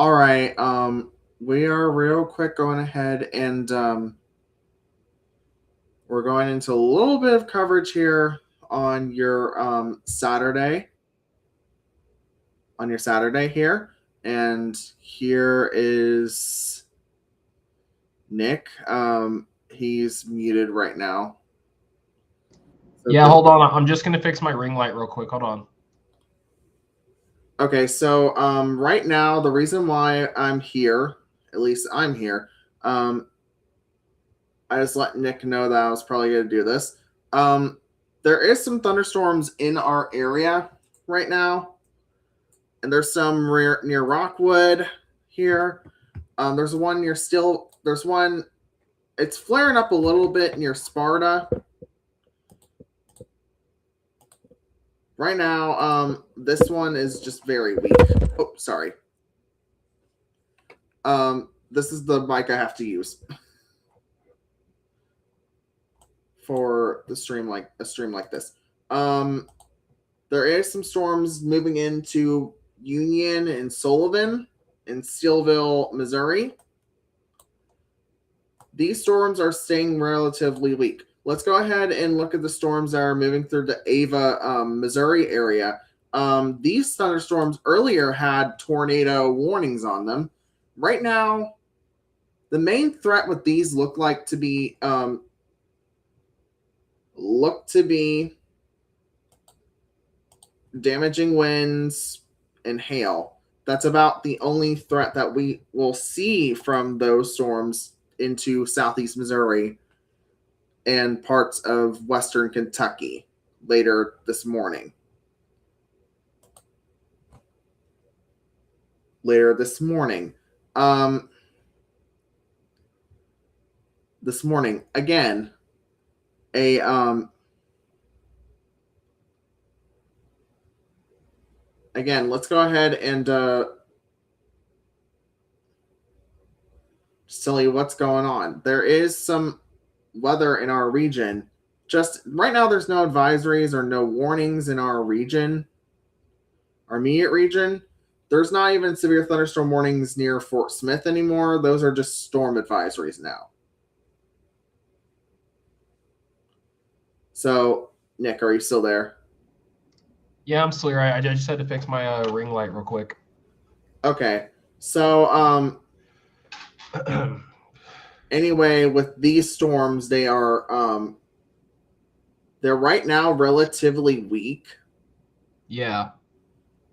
All right. We are real quick going ahead and we're going into a little bit of coverage here on your Saturday. On your Saturday here, and here is Nick. He's muted right now. So Yeah, hold on. I'm just gonna fix my ring light real quick. Hold on. Okay, so right now the reason why I'm here, at least I'm here, I just let Nick know that I was probably going to do this. There is some thunderstorms in our area right now, and there's some near Rockwood here. There's one near Still. There's one. It's flaring up a little bit near Sparta. Right now, this one is just very weak. Oh, sorry. This is the mic I have to use for the stream, like a stream like this. There is some storms moving into Union and Sullivan in Steelville, Missouri. These storms are staying relatively weak. Let's go ahead and look at the storms that are moving through the Ava, Missouri area. These thunderstorms earlier had tornado warnings on them. Right now, the main threat with these look to be damaging winds and hail. That's about the only threat that we will see from those storms into southeast Missouri and parts of western Kentucky later this morning. This morning, again, let's go ahead and just tell you what's going on. There is some weather in our region. Just right now, there's no advisories or no warnings in our region, our immediate region. There's not even severe thunderstorm warnings near Fort Smith anymore. Those are just storm advisories now. So, Nick, are you still there? Yeah, I'm still here. I just had to fix my ring light real quick. Okay. So, anyway, with these storms, they're right now relatively weak. Yeah.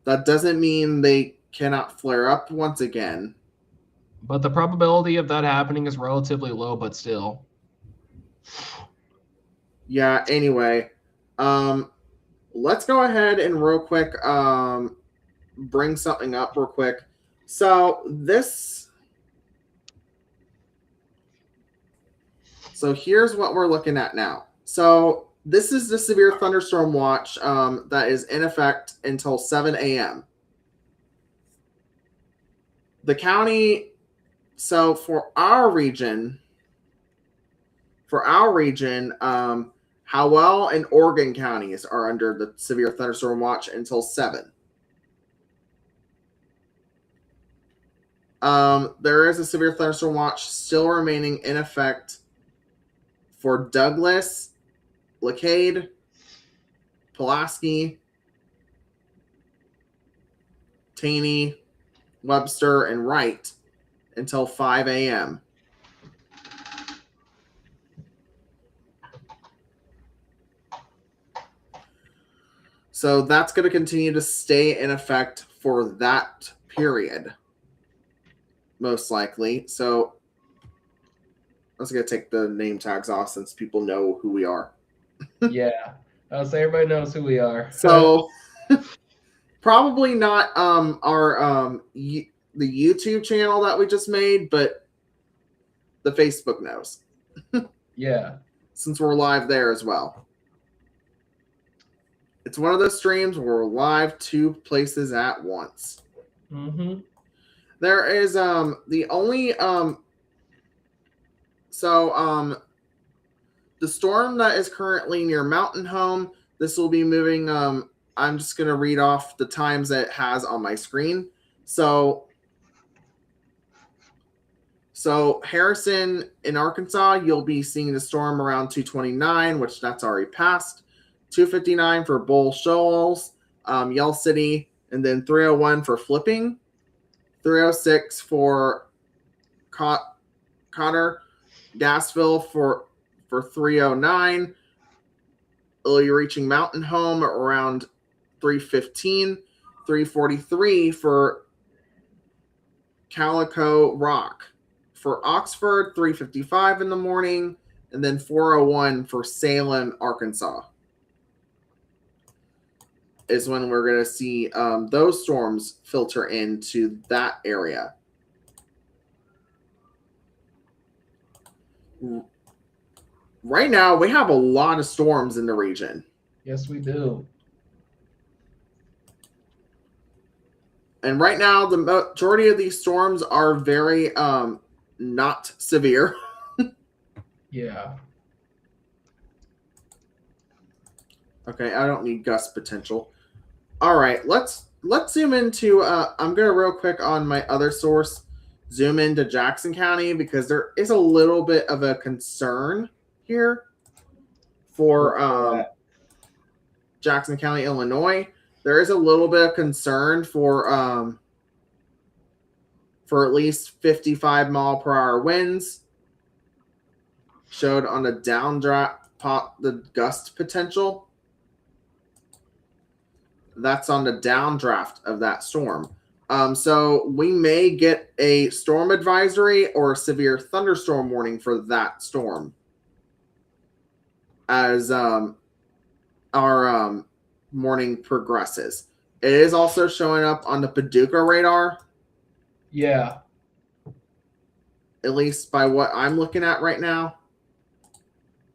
That doesn't mean they cannot flare up once again. But the probability of that happening is relatively low, but still. Yeah, anyway. Let's go ahead and real quick bring something up real quick. So here's what we're looking at now. So this is the severe thunderstorm watch that is in effect until 7 a.m. The county, so for our region, Howell and Oregon counties are under the severe thunderstorm watch until 7. There is a severe thunderstorm watch still remaining in effect for Douglas, Lacade, Pulaski, Taney, Webster, and Wright until 5 a.m. So that's going to continue to stay in effect for that period, most likely. So I was going to take the name tags off since people know who we are. Yeah. I'll say everybody knows who we are. So probably not our the YouTube channel that we just made, but the Facebook knows. Yeah. Since we're live there as well. It's one of those streams where we're live 2 places at once. Mm-hmm. There is the only the storm that is currently near Mountain Home, this will be moving I'm just going to read off the times that it has on my screen. So So Harrison in Arkansas, you'll be seeing the storm around 229, which that's already passed. 259 for Bull Shoals, Yell City, and then 301 for Flipping. 306 for Cotter, Gassville for 309. You're reaching Mountain Home around 315. 343 for Calico Rock. For Oxford, 3:55 in the morning, and then 4:01 for Salem, Arkansas is when we're going to see those storms filter into that area. Right now, we have a lot of storms in the region. Yes, we do. And right now, the majority of these storms are very not severe. Yeah. Okay, I don't need gust potential. All right, let's zoom into. I'm gonna real quick on my other source, zoom into Jackson County because there is a little bit of a concern here for Jackson County, Illinois. There is a little bit of concern for at least 55-mile-per-hour winds. Showed on the downdraft, the gust potential. That's on the downdraft of that storm. So we may get a storm advisory or a severe thunderstorm warning for that storm as our morning progresses. It is also showing up on the Paducah radar. Yeah. At least by what I'm looking at right now.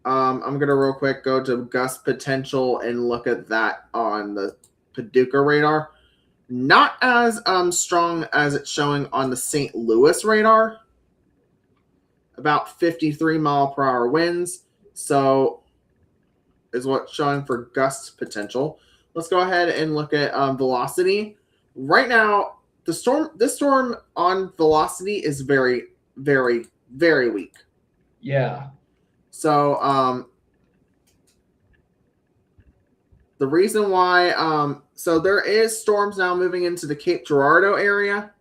I'm going to real quick go to gust potential and look at that on the Paducah radar. Not as strong as it's showing on the St. Louis radar. About 53-mile-per-hour winds. So is what's showing for gust potential. Let's go ahead and look at velocity. Right now, this storm on velocity is very, very, very weak. Yeah. So the reason why so there is storms now moving into the Cape Girardeau area.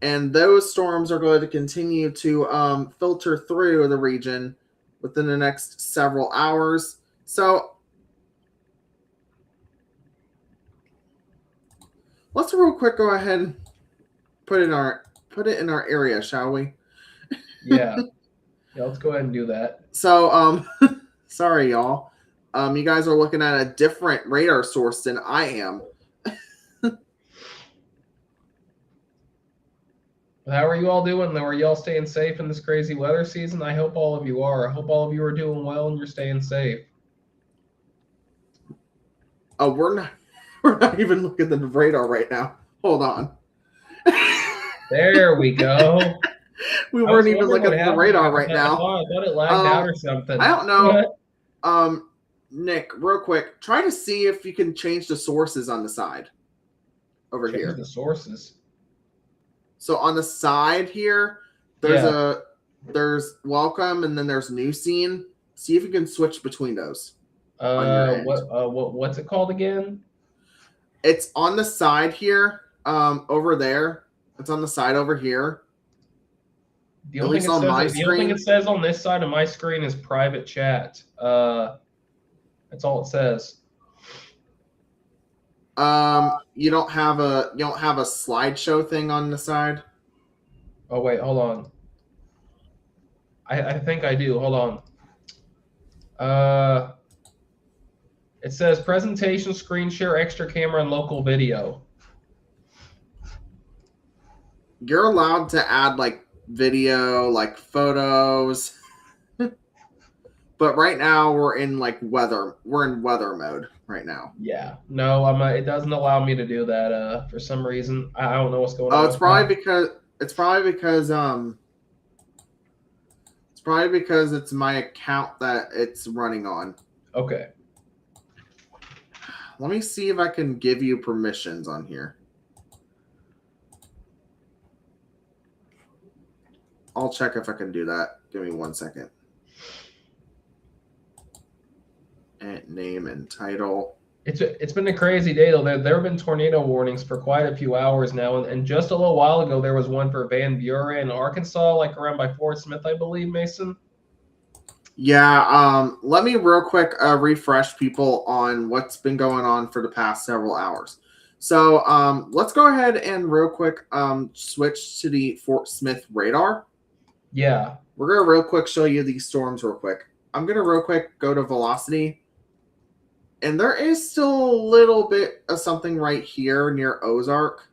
And those storms are going to continue to filter through the region within the next several hours. So let's real quick go ahead and put it in our area, shall we? Yeah. Yeah, let's go ahead and do that. So sorry y'all. You guys are looking at a different radar source than I am. How are you all doing? Are you all staying safe in this crazy weather season? I hope all of you are. I hope all of you are doing well and you're staying safe. Oh, we're not even looking at the radar right now. Hold on. There we go. We weren't even looking at the radar right now. I thought it lagged out or something. I don't know. Nick, real quick, try to see if you can change the sources on the side over here. The sources. So on the side here, there's welcome and then there's new scene. See if you can switch between those. What's it called again? It's on the side here, over there. It's on the side over here. The only thing it says on this side of my screen is private chat. That's all it says. You don't have a slideshow thing on the side? Oh wait, hold on. I think I do. Hold on. It says presentation, screen share, extra camera, and local video. You're allowed to add like video, like photos. But right now we're in weather mode right now. Yeah. No, it doesn't allow me to do that for some reason. I don't know what's going on. Oh, it's probably because it's my account that it's running on. Okay. Let me see if I can give you permissions on here. I'll check if I can do that. Give me 1 second. And name and title. It's been a crazy day though. There have been tornado warnings for quite a few hours now, and just a little while ago there was one for Van Buren, Arkansas, like around by Fort Smith, I believe. Mason. Yeah. Let me real quick refresh people on what's been going on for the past several hours. So let's go ahead and real quick switch to the Fort Smith radar. Yeah. We're gonna real quick show you these storms real quick. I'm gonna real quick go to velocity. And there is still a little bit of something right here near Ozark.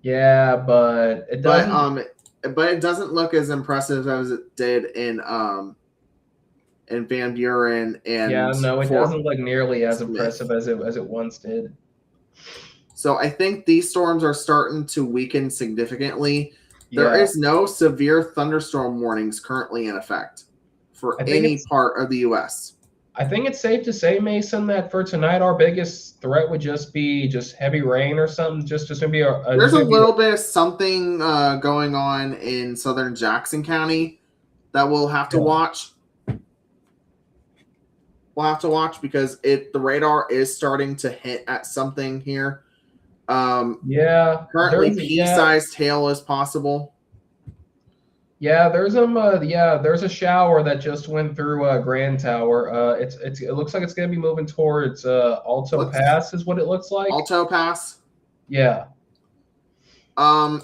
Yeah, but it doesn't. But it doesn't look as impressive as it did in Van Buren and yeah, no, it doesn't look nearly as impressive as it once did. So I think these storms are starting to weaken significantly. Yeah. There is no severe thunderstorm warnings currently in effect for any part of the U.S. I think it's safe to say, Mason, that for tonight our biggest threat would just be heavy rain or something. Just maybe there's a little bit of something going on in southern Jackson County that we'll have to watch. We'll have to watch because the radar is starting to hint at something here. Currently pea-sized hail is possible. Yeah, there's a shower that just went through Grand Tower. It looks like it's gonna be moving towards Alto Pass is what it looks like. Alto Pass. Yeah.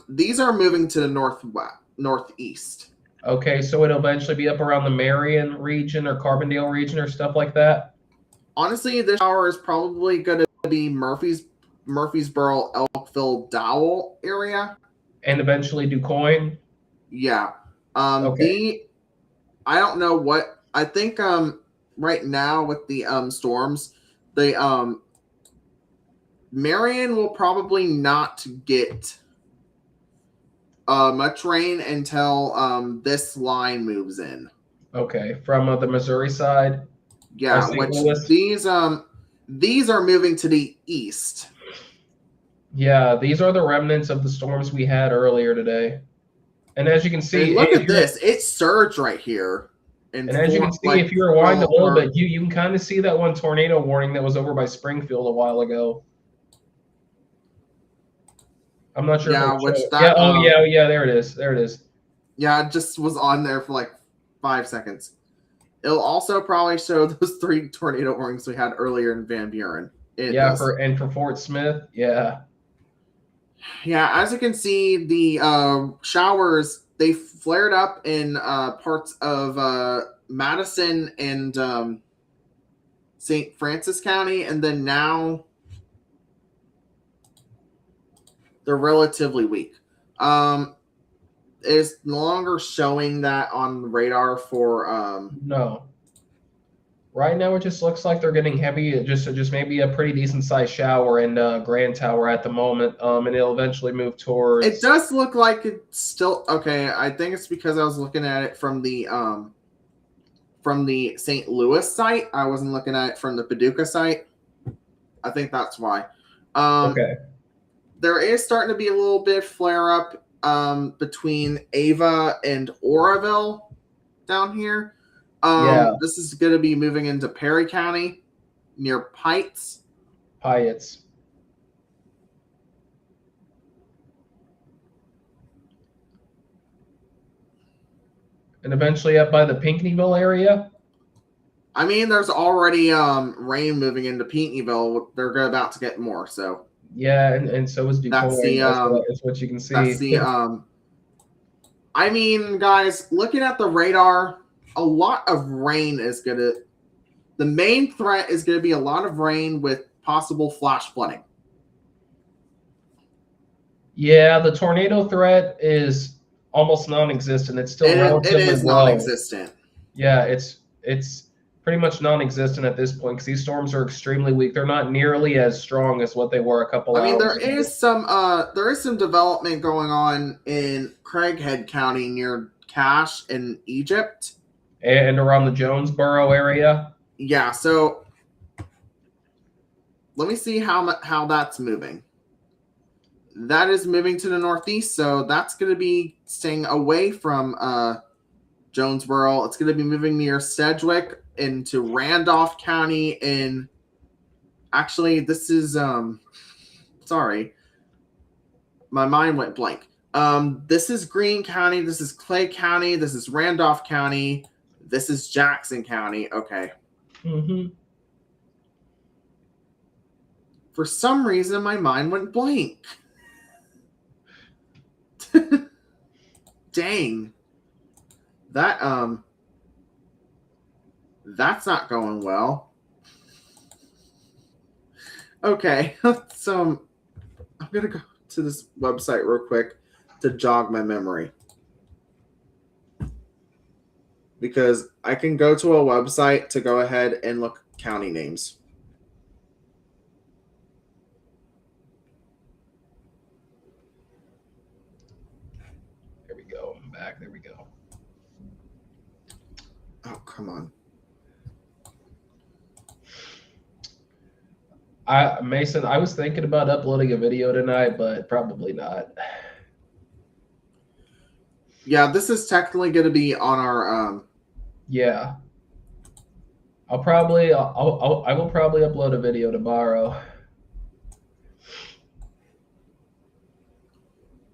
These are moving to the northeast. Okay, so it'll eventually be up around the Marion region or Carbondale region or stuff like that. Honestly, this shower is probably going to be Murfreesboro, Elkville, Dowell area, and eventually DuQuoin. Yeah. Okay. I don't know what I think. Right now with the storms, the Marion will probably not get much rain until this line moves in. Okay, from the Missouri side. Yeah, which these are moving to the east. Yeah, these are the remnants of the storms we had earlier today. And as you can see, look at this. It surged right here. And as you can see, if you rewind a little bit, you can kind of see that one tornado warning that was over by Springfield a while ago. I'm not sure. Yeah, there it is. There it is. Yeah, it just was on there for like 5 seconds. It'll also probably show those 3 tornado warnings we had earlier in Van Buren. For Fort Smith, yeah. Yeah, as you can see, the showers, they flared up in parts of Madison and St. Francis County, and then now they're relatively weak. It's no longer showing that on the radar for no. Right now, it just looks like they're getting heavy. Just maybe a pretty decent sized shower in Grand Tower at the moment, and it'll eventually move towards. It does look like it's still okay. I think it's because I was looking at it from the St. Louis site. I wasn't looking at it from the Paducah site. I think that's why. Okay. There is starting to be a little bit of flare up between Ava and Oroville down here. This is going to be moving into Perry County near Pites. And eventually up by the Pinckneyville area. I mean, there's already rain moving into Pinckneyville. They're about to get more, so. Yeah, and so is DuQuoin. That's what you can see. That's the I mean, guys, looking at the radar, a lot of rain is gonna. The main threat is gonna be a lot of rain with possible flash flooding. Yeah, the tornado threat is almost non-existent. It's still relatively it is low. Non-existent. Yeah, it's pretty much non-existent at this point because these storms are extremely weak. They're not nearly as strong as what they were a couple hours ago. There is some development going on in Craighead County near Cache in Egypt. And around the Jonesboro area. Yeah, so let me see how that's moving. that is moving to the northeast, so that's going to be staying away from Jonesboro. It's going to be moving near Sedgwick into Randolph County. In actually, this is sorry, my mind went blank. This is Greene County. This is Clay County. This is Randolph County. This is Jackson County. Okay. Mm-hmm. For some reason, my mind went blank. Dang. That that's not going well. Okay, so I'm gonna go to this website real quick to jog my memory, because I can go to a website to go ahead and look county names. There we go. I'm back. There we go. Oh, come on. Mason, I was thinking about uploading a video tonight, but probably not. Yeah, this is technically going to be on our Yeah. I will probably upload a video tomorrow.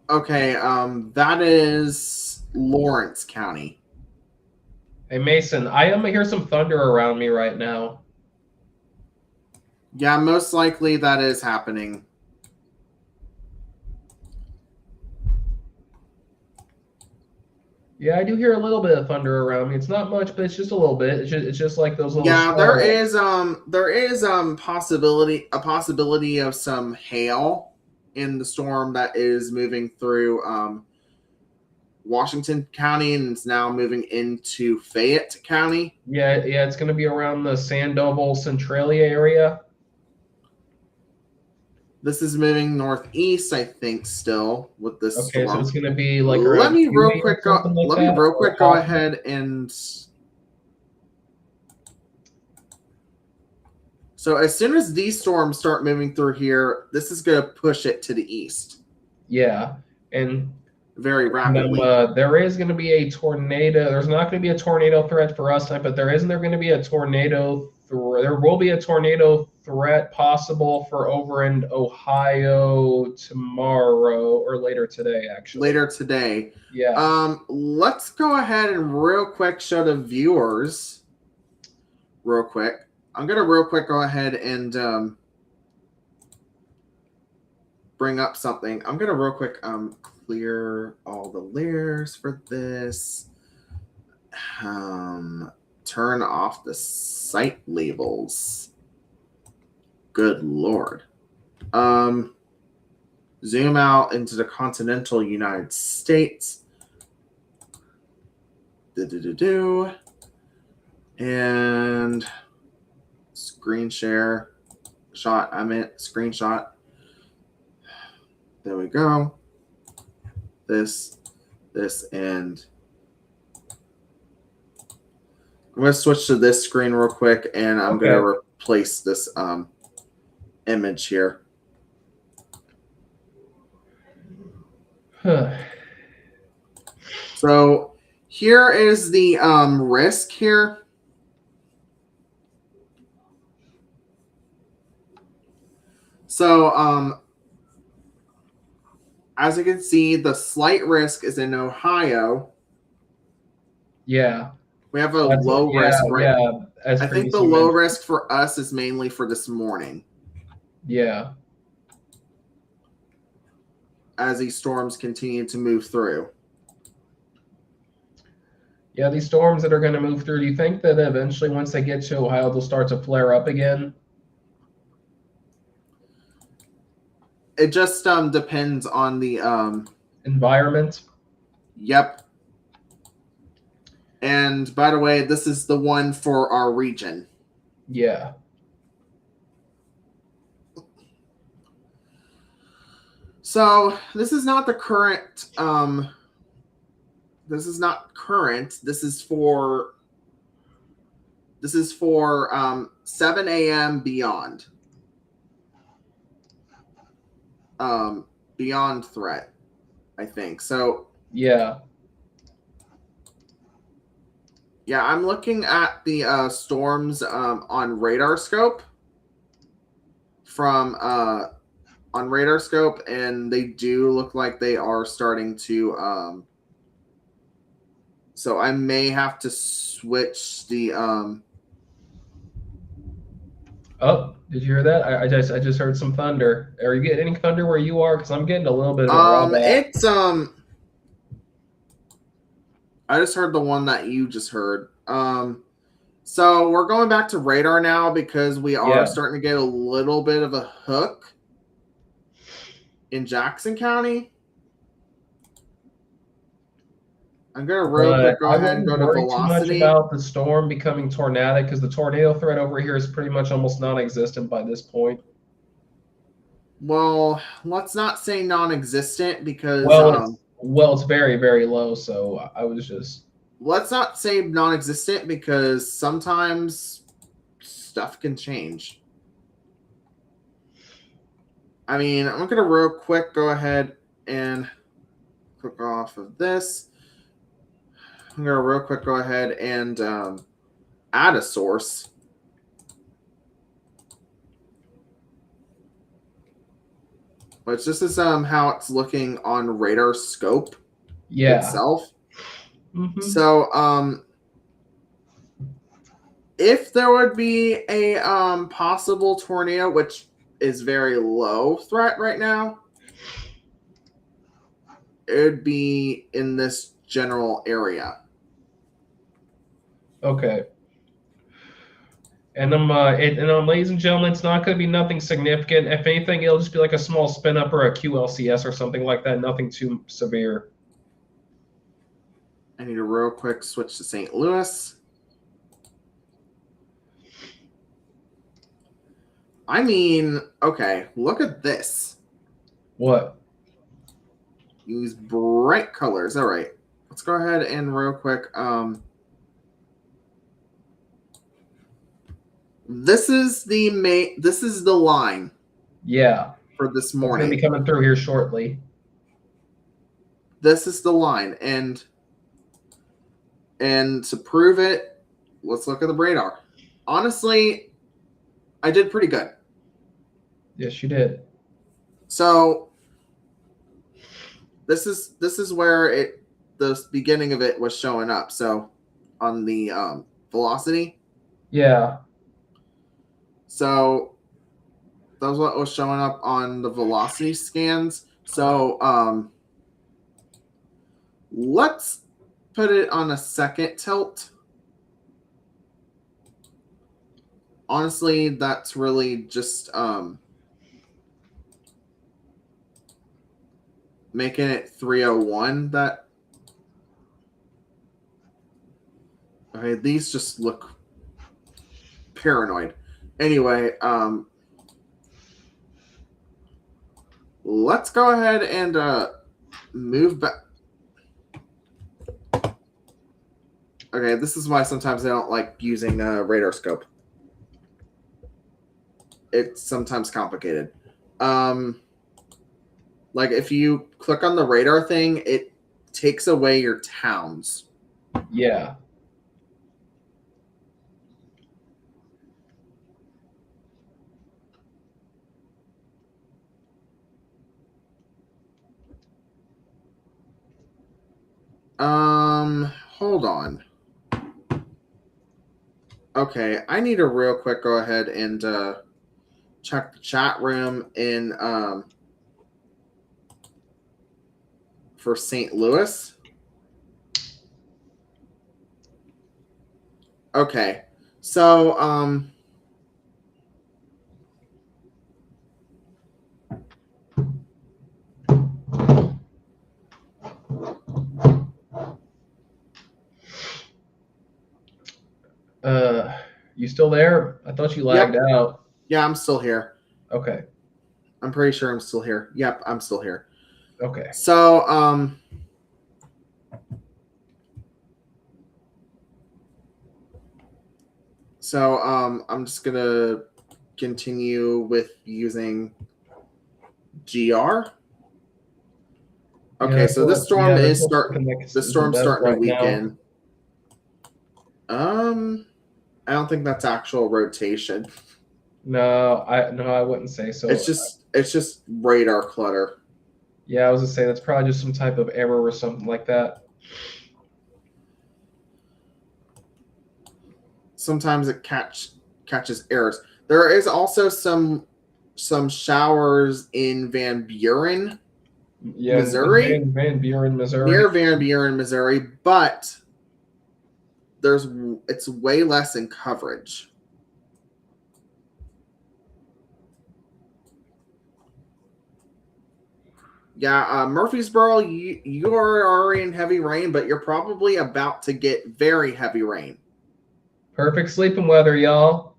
Okay, that is Lawrence County. Hey Mason, I am hear some thunder around me right now. Yeah, most likely that is happening. Yeah, I do hear a little bit of thunder around me. It's not much, but it's just a little bit. It's just like those little. Yeah, there is a possibility of some hail in the storm that is moving through Washington County, and it's now moving into Fayette County. Yeah, it's going to be around the Sandoval Centralia area. This is moving northeast, I think, still with this Okay, storm. so it's going to be like let me real quick go ahead and so as soon as these storms start moving through here, this is going to push it to the east. Yeah, and very rapidly. There is going to be a tornado. There's not going to be a tornado threat for us, but there going to be a tornado. There will be a tornado threat possible for over in Ohio tomorrow or later today, actually. Later today. Yeah. Let's go ahead and real quick show the viewers real quick. I'm going to real quick go ahead and bring up something. I'm going to real quick clear all the layers for this. Turn off the site labels. Good Lord. Zoom out into the continental United States. And screen share shot. I meant screenshot. There we go. This, and I'm going to switch to this screen real quick, and I'm going to replace this image here. So here is the risk here. So as you can see, the slight risk is in Ohio. Yeah. We have a low risk, right? Yeah. I think the low risk for us is mainly for this morning. Yeah. As these storms continue to move through. Yeah, these storms that are going to move through, do you think that eventually once they get to Ohio, they'll start to flare up again? It just depends on the environment. Yep. And by the way, this is the one for our region. Yeah. So this is not the current. This is not current. This is for 7 a.m. beyond. beyond threat, I think. So Yeah. yeah, I'm looking at the storms on radar scope from on radar scope, and they do look like they are starting to so I may have to switch the Oh, did you hear that? I just heard some thunder. Are you getting any thunder where you are? Because I'm getting a little bit of it right back. it's I just heard the one that you just heard. So we're going back to radar now because we are Yeah. starting to get a little bit of a hook in Jackson County. I'm gonna real quick go I ahead and wouldn't go to worry too much velocity. about the storm becoming tornadic because the tornado threat over here is pretty much almost non-existent by this point. Well, let's not say non-existent because Well, it's very, very low. So I was just let's not say non-existent because sometimes stuff can change. I mean, I'm gonna real quick go ahead and click off of this. I'm gonna real quick go ahead and add a source. Which this is how it's looking on radar scope itself. Mm-hmm. So if there would be a possible tornado, which is very low threat right now, it would be in this general area. Okay. And ladies and gentlemen, it's not going to be nothing significant. If anything, it'll just be like a small spin up or a QLCS or something like that. Nothing too severe. I need to real quick switch to St. Louis. I mean, okay, look at this. What? Use bright colors. All right. Let's go ahead and real quick. This is the line. Yeah. For this It's going morning. to be coming through here shortly. This is the line, and to prove it, let's look at the radar. Honestly, I did pretty good. Yes, you did. So this is where the beginning of it was showing up. So on the velocity. Yeah. So that was what was showing up on the velocity scans. So let's put it on a second tilt. Honestly, that's really just making it 301. That okay, these just look paranoid. Anyway, let's go ahead and move back. Okay, this is why sometimes I don't like using radar scope. It's sometimes complicated. Like if you click on the radar thing, it takes away your towns. Yeah. Hold on. Okay, I need to real quick go ahead and check the chat room in for St. Louis. Okay. So you still there? I thought you lagged out. Yeah, I'm still here. Okay. I'm pretty sure I'm still here. Yep, I'm still here. Okay. So I'm just gonna continue with using GR. Okay, that's so what, this storm yeah, that's is what's looking like the is the storm's best starting to right now. weaken. I don't think that's actual rotation. No, I wouldn't say so. It's just radar clutter. Yeah, I was gonna say that's probably just some type of error or something like that. Sometimes it catches errors. There is also some showers in Van Buren, Yeah, Missouri, Van Buren, Missouri. near Van Buren, Missouri, but it's way less in coverage. Yeah, Murfreesboro, you are already in heavy rain, but you're probably about to get very heavy rain. Perfect sleeping weather, y'all.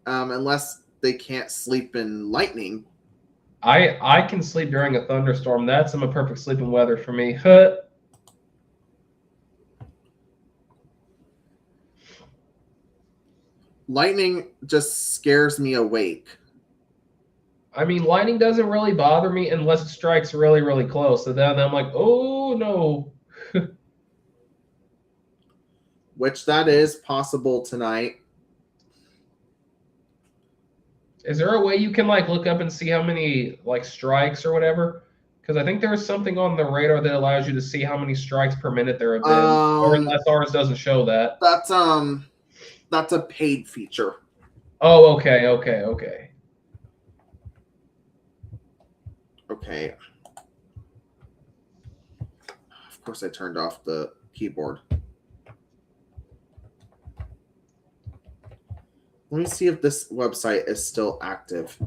Unless they can't sleep in lightning. I can sleep during a thunderstorm. That's some perfect sleeping weather for me. Huh. Lightning just scares me awake. I mean, lightning doesn't really bother me unless it strikes really, really close. So then I'm like, oh no. Which that is possible tonight. Is there a way you can like look up and see how many like strikes or whatever? Because I think there's something on the radar that allows you to see how many strikes per minute there have been. Or unless ours doesn't show that. That's a paid feature. Oh, okay. Okay. Of course I turned off the keyboard. Let me see if this website is still active.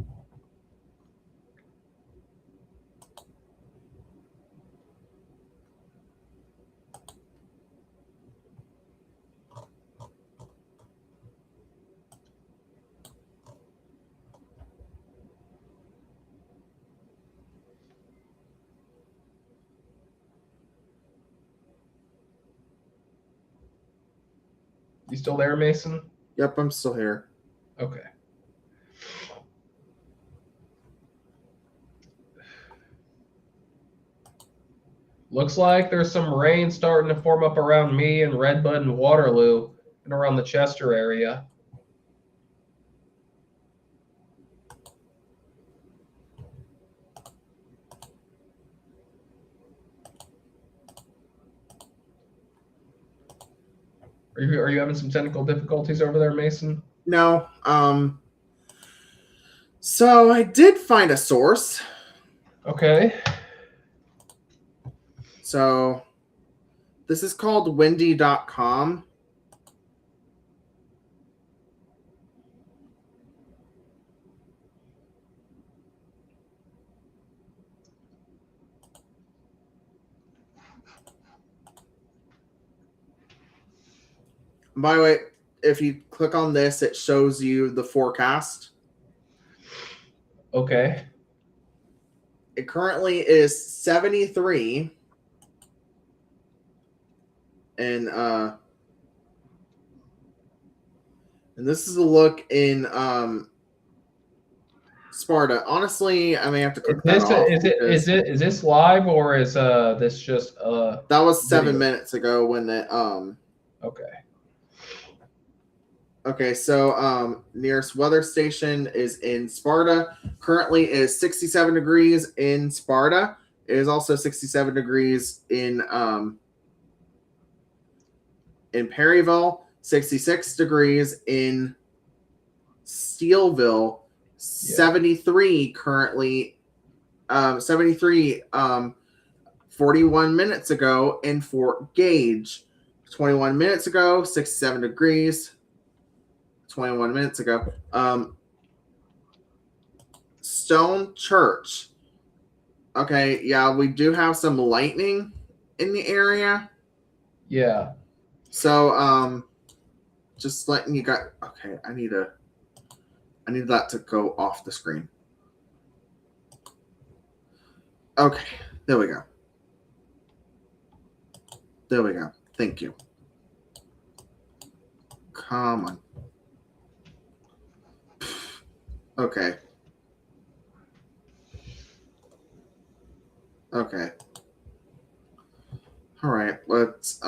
You still there, Mason? Yep, I'm still here. Okay. Looks like there's some rain starting to form up around me and Redbud and Waterloo and around the Chester area. Are you having some technical difficulties over there, Mason? No. So I did find a source. Okay. So this is called windy.com. By the way, if you click on this, it shows you the forecast. Okay. It currently is 73. And this is a look in Sparta. Honestly, I may have to click that off. Is this live or is this just that was 7 minutes ago when it Okay. Okay, so nearest weather station is in Sparta. Currently is 67 degrees in Sparta. It is also 67 degrees in Perryville, 66 degrees in Steelville, 73 currently 73 41 minutes ago in Fort Gage. 21 minutes ago, 67 degrees. 21 minutes ago. Stone Church. Okay, yeah, we do have some lightning in the area. Yeah. So, just letting you guys. Okay, I need that to go off the screen. Okay, there we go. There we go. Thank you. Come on. Okay. Okay. All right. Let's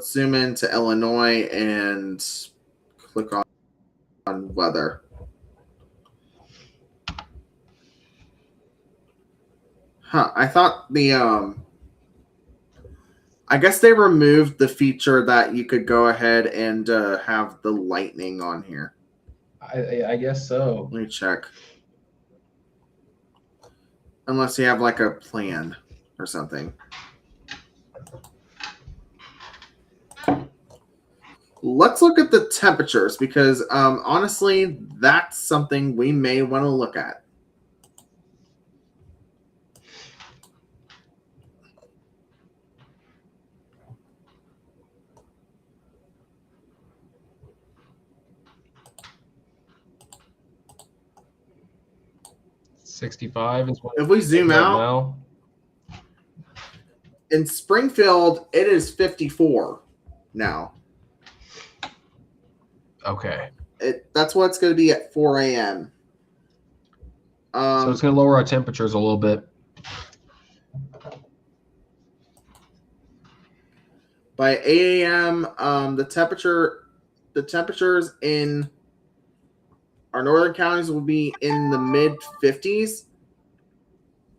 zoom into Illinois and click on weather. I thought I guess they removed the feature that you could go ahead and have the lightning on here. I guess so. Let me check. Unless you have like a plan or something. Let's look at the temperatures because honestly, that's something we may want to look at. $65 is what If we zoom right out, now. In Springfield, it is 54 now. Okay. That's what it's going to be at 4 a.m. So it's going to lower our temperatures a little bit. By 8 a.m., the temperatures in our northern counties will be in the mid 50s.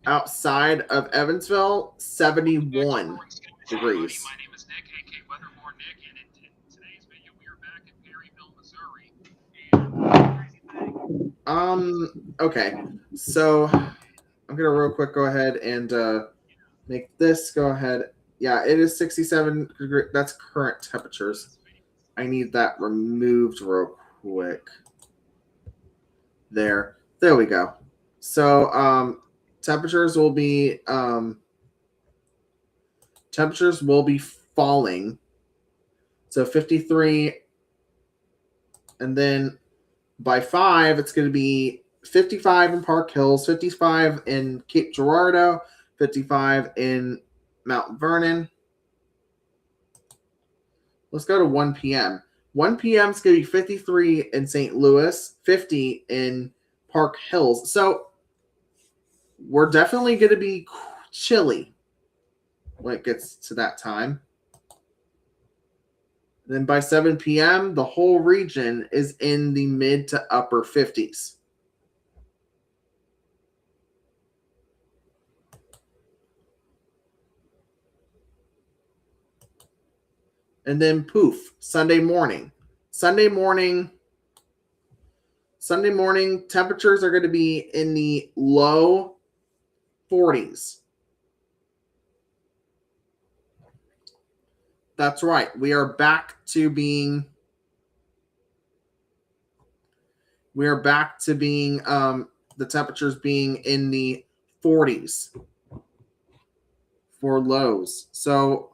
Outside of Evansville, 71 degrees. My name is Nick, aka Weathermore Nick, and in today's video, we are back in Perryville, Missouri. Okay, so I'm gonna real quick go ahead and make this go ahead. Yeah, it is 67 degrees. That's current temperatures. I need that removed real quick. There we go. So temperatures will be falling. So 53, and then by 5, it's going to be 55 in Park Hills, 55 in Cape Girardeau, 55 in Mount Vernon. Let's go to 1 p.m. 1 p.m. is going to be 53 in St. Louis, 50 in Park Hills. So we're definitely going to be chilly when it gets to that time. Then by 7 p.m., the whole region is in the mid to upper 50s. And then poof, Sunday morning. Sunday morning, temperatures are going to be in the low 40s. That's right. We are back to being the temperatures being in the 40s for lows. So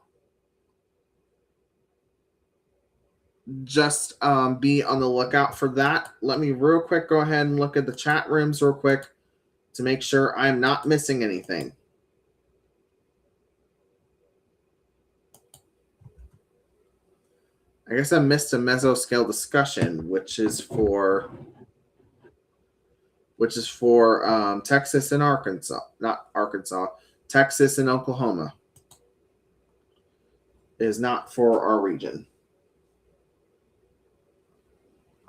just be on the lookout for that. Let me real quick go ahead and look at the chat rooms real quick to make sure I'm not missing anything. I guess I missed a mesoscale discussion, which is for Texas and Arkansas, not Arkansas, Texas and Oklahoma. It is not for our region.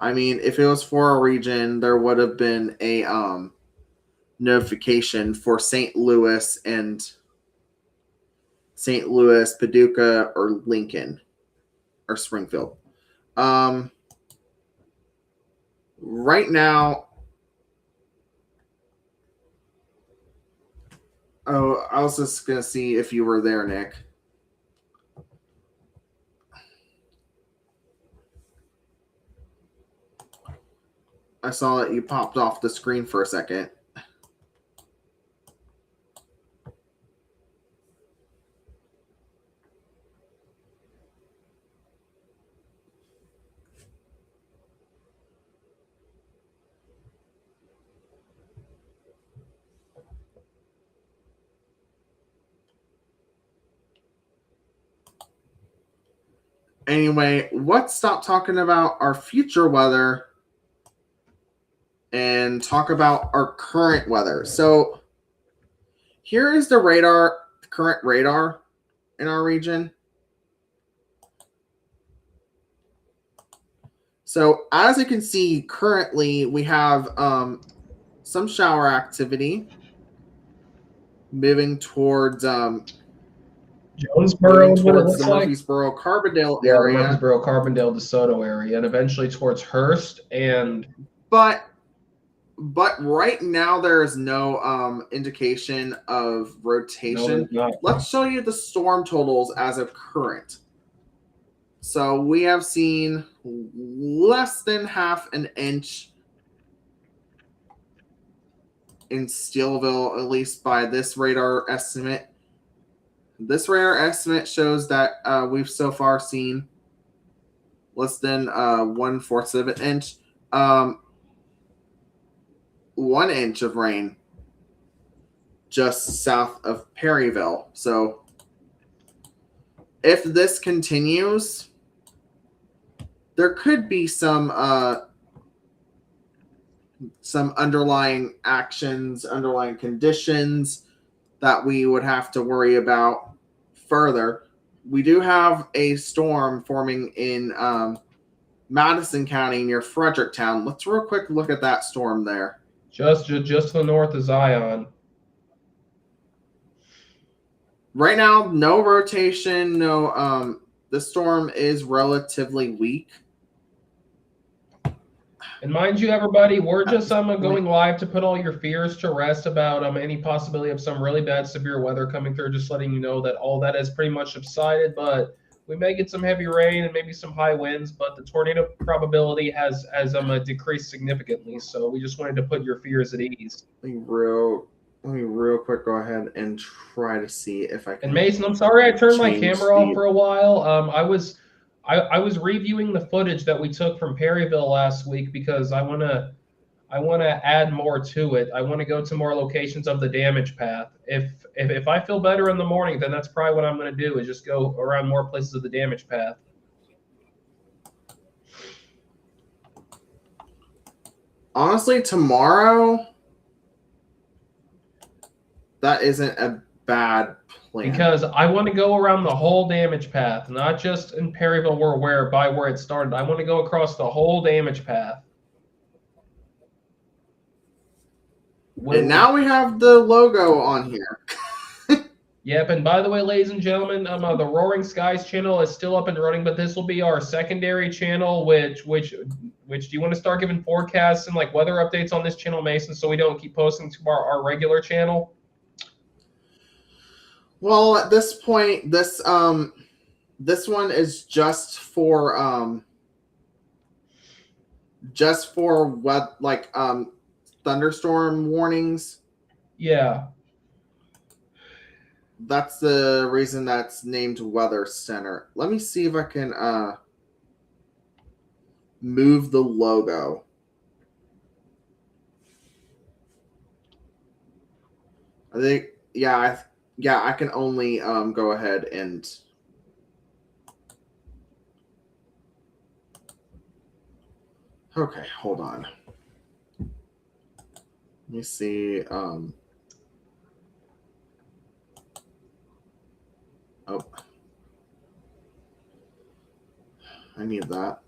I mean, if it was for our region, there would have been a notification for St. Louis, Paducah, or Lincoln, or Springfield. Right now, oh, I was just going to see if you were there, Nick. I saw that you popped off the screen for a second. Anyway, let's stop talking about our future weather and talk about our current weather. So Here is the radar, current radar in our region. So as you can see, currently we have some shower activity moving towards Jonesboro is what it looks the like. Murfreesboro Carbondale Yeah, area. the Murfreesboro, Carbondale, DeSoto area, and eventually towards Hearst. And but right now there is no indication of rotation. No, Let's show you the storm totals as of current. So we have seen less than half an inch in Steelville, at least by this radar estimate. This radar estimate shows that we've so far seen less than 1/4 of an inch. 1 inch of rain just south of Perryville. So if this continues, there could be some underlying actions, underlying conditions that we would have to worry about further. We do have a storm forming in Madison County near Fredericktown. Let's real quick look at that storm there. Just to the north of Zion. Right now, no rotation, no. The storm is relatively weak. And mind you, everybody, we're just going live to put all your fears to rest about any possibility of some really bad severe weather coming through. Just letting you know that all that has pretty much subsided, but we may get some heavy rain and maybe some high winds, but the tornado probability has decreased significantly. So we just wanted to put your fears at ease. Let me real quick go ahead and try to see if I can. And Mason, I'm sorry I turned my camera off for a while. I was reviewing the footage that we took from Perryville last week because I want to add more to it. I want to go to more locations of the damage path. If I feel better in the morning, then that's probably what I'm going to do, is just go around more places of the damage path. Honestly, tomorrow, that isn't a bad plan. Because I want to go around the whole damage path, not just in Perryville where it started. I want to go across the whole damage path. And now we have the logo on here. Yep, and by the way, ladies and gentlemen, the Roaring Skies channel is still up and running, but this will be our secondary channel, which do you want to start giving forecasts and like weather updates on this channel, Mason, so we don't keep posting to our regular channel? Well, at this point, this one is just for what, like thunderstorm warnings. Yeah. That's the reason that's named Weather Center. Let me see if I can move the logo. I think, yeah, I can only go ahead and okay, hold on. Let me see. Oh, I need that.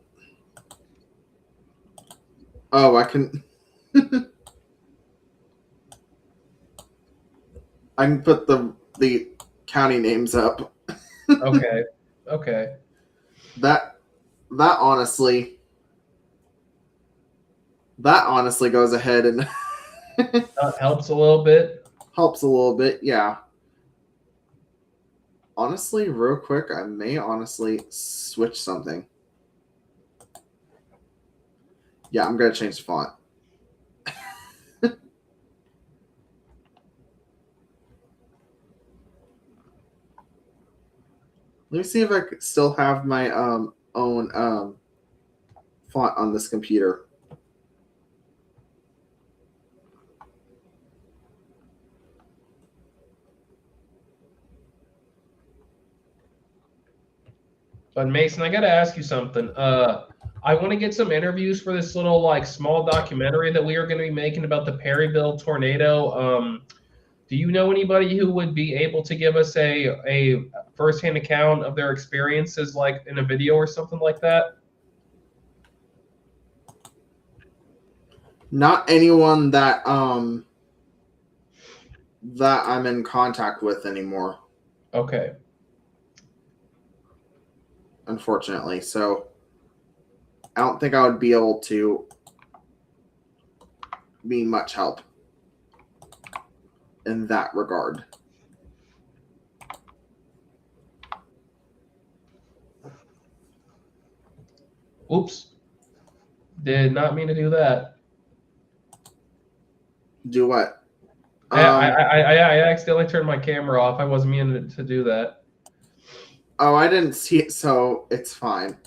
Oh, I can. I can put the county names up. Okay. That honestly goes ahead and helps a little bit. Helps a little bit, yeah. Honestly, real quick, I may honestly switch something. Yeah, I'm gonna change the font. Let me see if I still have my own font on this computer. But Mason, I got to ask you something. I want to get some interviews for this little like small documentary that we are going to be making about the Perryville tornado. Do you know anybody who would be able to give us a firsthand account of their experiences, like in a video or something like that? Not anyone that that I'm in contact with anymore, Okay. unfortunately. So I don't think I would be able to be much help in that regard. Oops. Did not mean to do that. Do what? I accidentally turned my camera off. I wasn't meaning to do that. Oh, I didn't see it, so it's fine.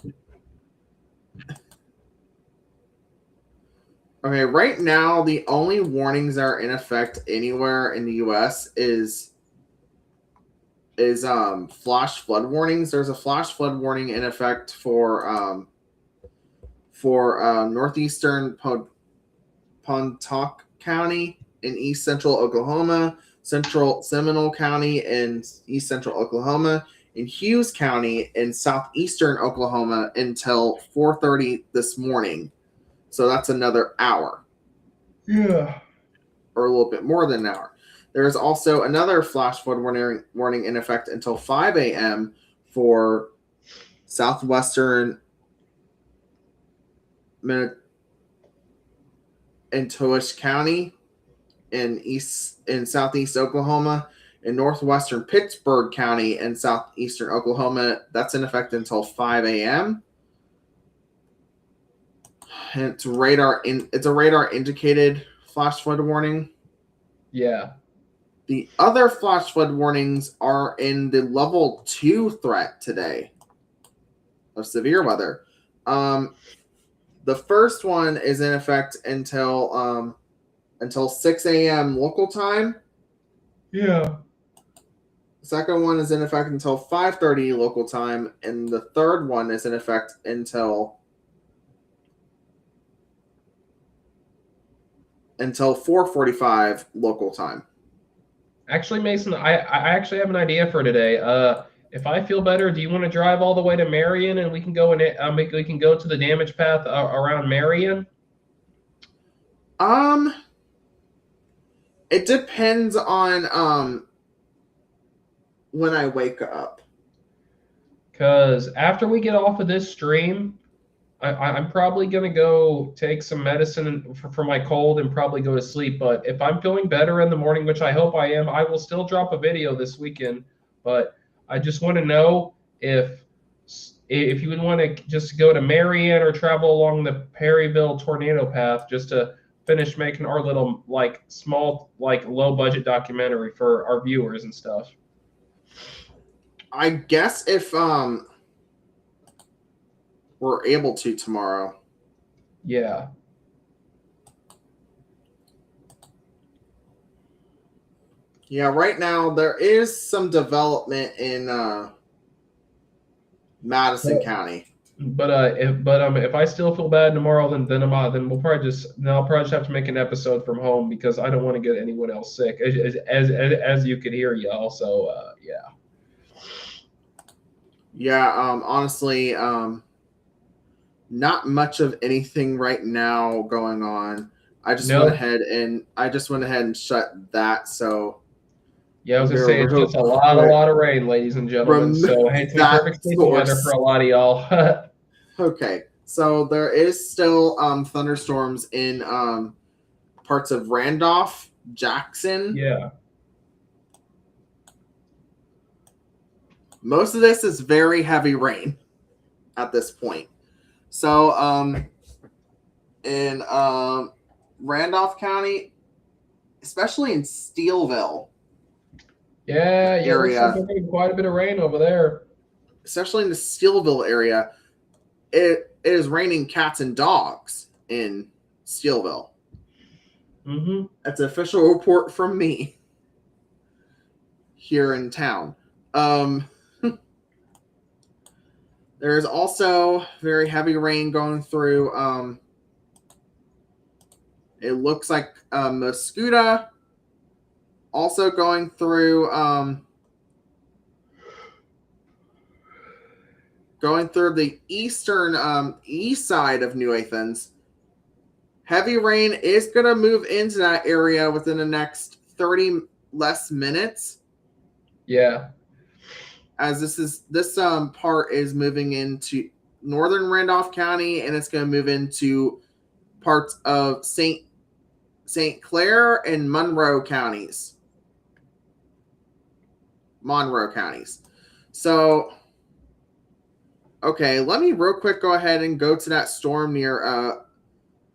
Okay, right now the only warnings that are in effect anywhere in the US is flash flood warnings. There's a flash flood warning in effect for northeastern Pontotoc County in east central Oklahoma, central Seminole County in east central Oklahoma, and Hughes County in southeastern Oklahoma until 4:30 this morning. So that's another hour. Yeah. Or a little bit more than an hour. There is also another flash flood warning in effect until 5 a.m. for southwestern Mentawai County in southeast Oklahoma, and northwestern Pittsburgh County in southeastern Oklahoma. That's in effect until 5 a.m. And it's a radar indicated flash flood warning. Yeah. The other flash flood warnings are in the level 2 threat today of severe weather. The first one is in effect until 6 a.m. local time. Yeah. The second one is in effect until 5:30 local time, and the third one is in effect until 4:45 local time. Actually, Mason, I actually have an idea for today. If I feel better, do you want to drive all the way to Marion and we can go we can go to the damage path around Marion? It depends on when I wake up. Because after we get off of this stream, I'm probably going to go take some medicine for my cold and probably go to sleep. But if I'm feeling better in the morning, which I hope I am, I will still drop a video this weekend. But I just want to know if you would want to just go to Marion or travel along the Perryville tornado path just to finish making our little small low budget documentary for our viewers and stuff. I guess if we're able to tomorrow. Yeah. Yeah, right now there is some development in Madison County. But if I still feel bad tomorrow, then I'll probably just have to make an episode from home because I don't want to get anyone else sick, as you could hear, y'all. So yeah. Yeah, honestly, not much of anything right now going on. I just went ahead and shut that. So yeah, I was gonna say it's just a lot of rain, ladies and gentlemen. So hey, it's the perfect state of weather for a lot of y'all. Okay, so there is still thunderstorms in parts of Randolph, Jackson. Yeah. Most of this is very heavy rain at this point. So in Randolph County, especially in Steelville. Yeah, area. There's like quite a bit of rain over there. Especially in the Steelville area, it is raining cats and dogs in Steelville. Mm-hmm. That's an official report from me here in town. There is also very heavy rain going through. It looks like Muscuda, Also going through the eastern east side of New Athens. Heavy rain is going to move into that area within the next 30 less minutes. Yeah. As this part is moving into northern Randolph County, and it's going to move into parts of St. Clair and Monroe counties. So, okay, let me real quick go ahead and go to that storm near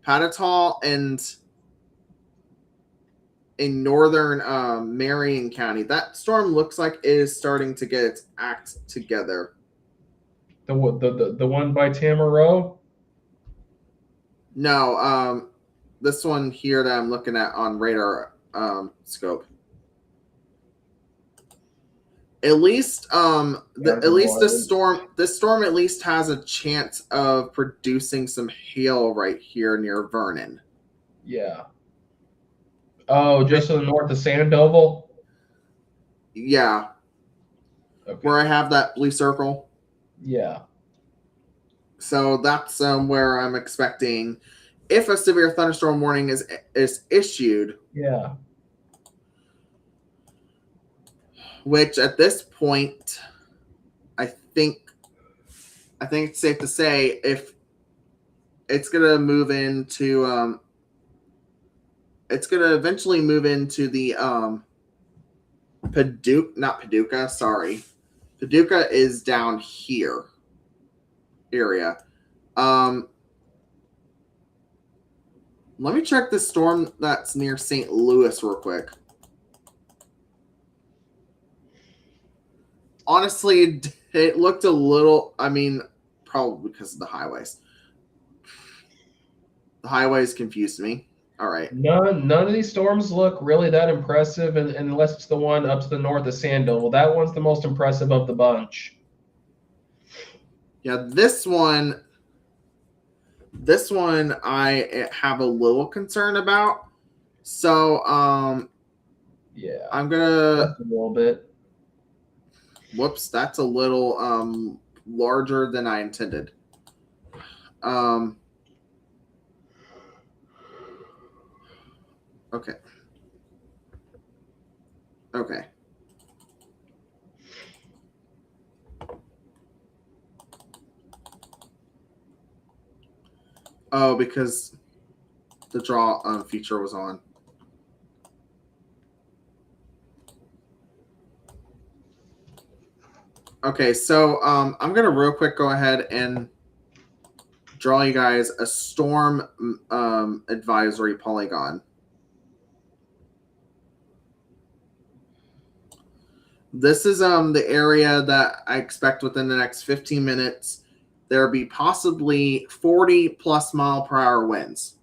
Patatal and in northern Marion County. That storm looks like it is starting to get its act together. The one by Tamaroa? No, this one here that I'm looking at on radar scope. At least this storm at least has a chance of producing some hail right here near Vernon. Yeah. Oh, just to the north of Sandoval? Yeah. Okay. Where I have that blue circle. Yeah. So that's where I'm expecting, if a severe thunderstorm warning is issued. Yeah. Which at this point, I think it's safe to say if it's gonna move into it's gonna eventually move into the Paducah. Sorry, Paducah is down here area. Let me check the storm that's near St. Louis real quick. Honestly, it looked a little, probably because of the highways. The highways confused me. All right. None of these storms look really that impressive, unless it's the one up to the north of Sandoval. That one's the most impressive of the bunch. Yeah, this one I have a little concern about. So, yeah, I'm gonna a little bit. Whoops, that's a little larger than I intended. Okay. Okay. Oh, because the draw feature was on. Okay, so I'm gonna real quick go ahead and draw you guys a storm advisory polygon. This is the area that I expect within the next 15 minutes there'll be possibly 40 plus mile per hour winds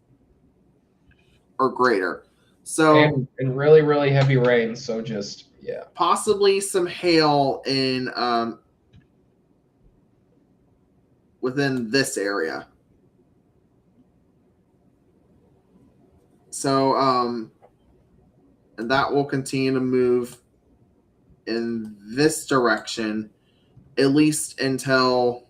or greater. So and really, really heavy rain. So just yeah. Possibly some hail in within this area. So and that will continue to move in this direction at least until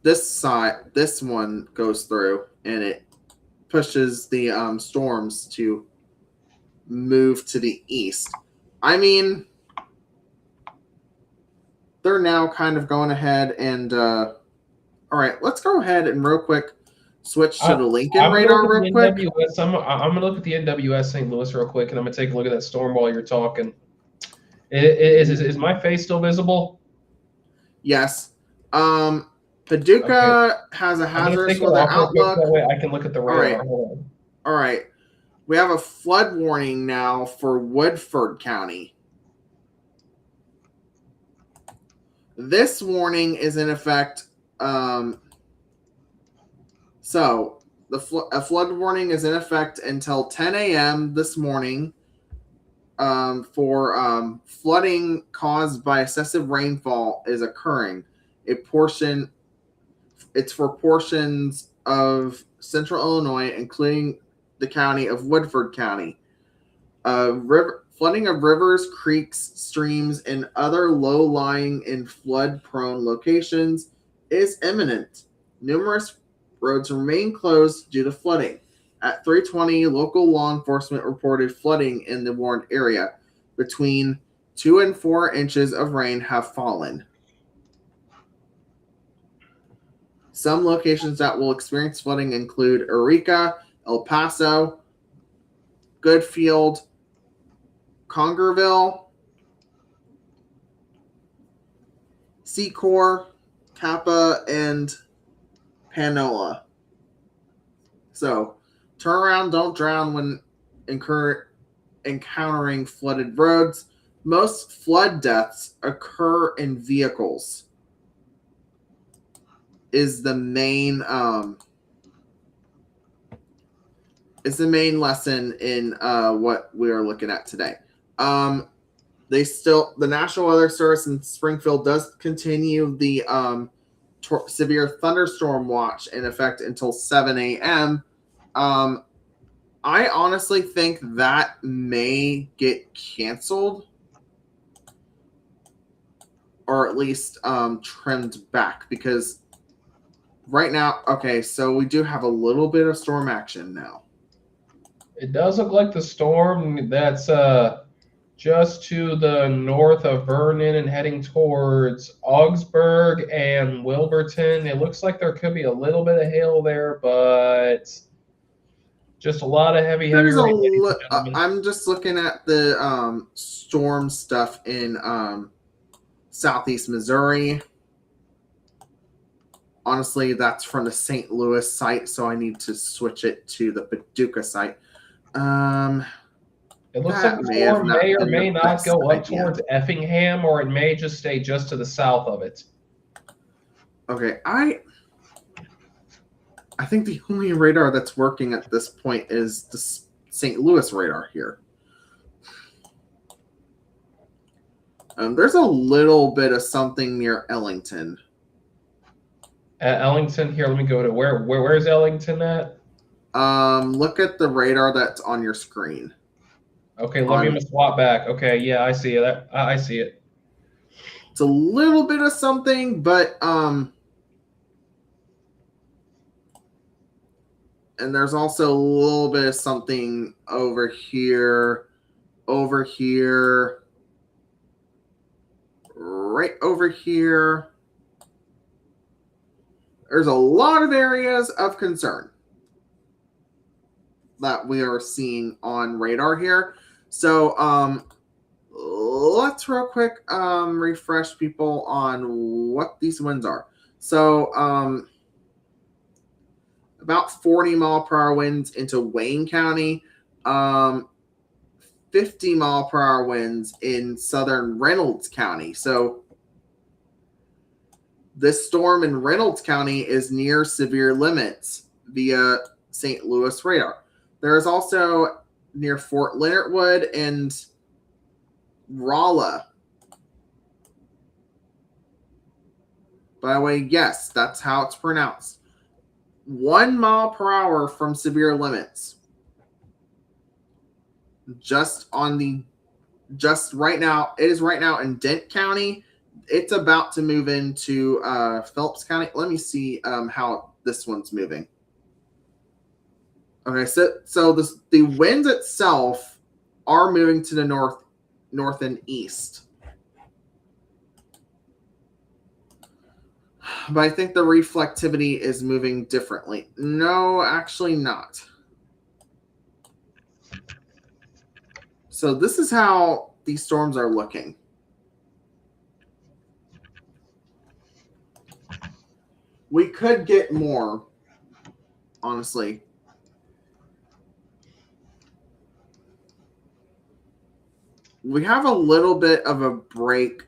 this one goes through and it pushes the storms to move to the east. I mean, they're now kind of going ahead and all right, let's go ahead and real quick switch to the Lincoln radar real quick. I'm going to look at the NWS St. Louis real quick, and I'm going to take a look at that storm while you're talking. Is my face still visible? Yes. Paducah has a hazardous weather outlook. That way I can look at the radar. All right. We have a flood warning now for Woodford County. This warning is in effect. So a flood warning is in effect until 10 a.m. this morning for flooding caused by excessive rainfall is occurring. It's for portions of central Illinois, including the county of Woodford County. Flooding of rivers, creeks, streams, and other low-lying and flood-prone locations is imminent. Numerous roads remain closed due to flooding. At 3:20, local law enforcement reported flooding in the warned area. Between 2 and 4 inches of rain have fallen. Some locations that will experience flooding include Eureka, El Paso, Goodfield, Congerville, Secor, Kappa, and Panola. So, turn around, don't drown when encountering flooded roads. Most flood deaths occur in vehicles. Is the main lesson in what we are looking at today. The National Weather Service in Springfield does continue the severe thunderstorm watch in effect until 7 a.m. I honestly think that may get canceled, or at least trimmed back, because right now, okay, so we do have a little bit of storm action now. It does look like the storm that's just to the north of Vernon and heading towards Augsburg and Wilburton. It looks like there could be a little bit of hail there, but just a lot of heavy rain. I'm just looking at the storm stuff in southeast Missouri. Honestly, that's from the St. Louis site, so I need to switch it to the Paducah site. It looks like the storm may or may not go up towards Effingham, or it may just stay just to the south of it. Okay, I think the only radar that's working at this point is the St. Louis radar here. There's a little bit of something near Ellington. At Ellington, here, let me go to where's Ellington at? Look at the radar that's on your screen. Okay, let me swap back. Okay, yeah, I see it. I see it. It's a little bit of something, but and there's also a little bit of something over here, right over here. There's a lot of areas of concern that we are seeing on radar here. So let's real quick refresh people on what these winds are. So about 40-mile-per-hour winds into Wayne County, 50-mile-per-hour winds in southern Reynolds County. So this storm in Reynolds County is near severe limits via St. Louis radar. There is also near Fort Leonard Wood and Rolla. By the way, yes, that's how it's pronounced. 1 mile per hour from severe limits. Just right now, it is right now in Dent County. It's about to move into Phelps County. Let me see how this one's moving. Okay, so the winds itself are moving to the north and east. But I think the reflectivity is moving differently. No, actually not. So this is how these storms are looking. We could get more, honestly. We have a little bit of a break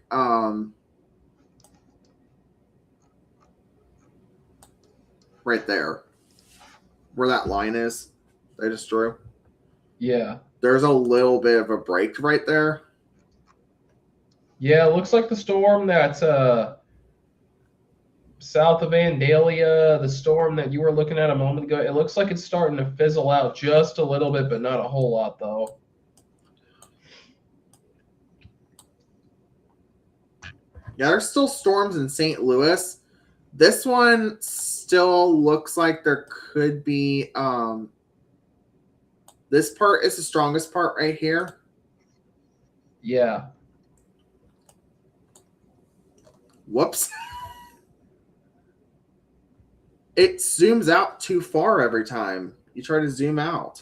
right there where that line is I just drew. Yeah. There's a little bit of a break right there. Yeah, it looks like the storm that's south of Vandalia, the storm that you were looking at a moment ago, it looks like it's starting to fizzle out just a little bit, but not a whole lot, though. Yeah, there's still storms in St. Louis. This one still looks like there could be. This part is the strongest part right here. Yeah. Whoops. It zooms out too far every time you try to zoom out.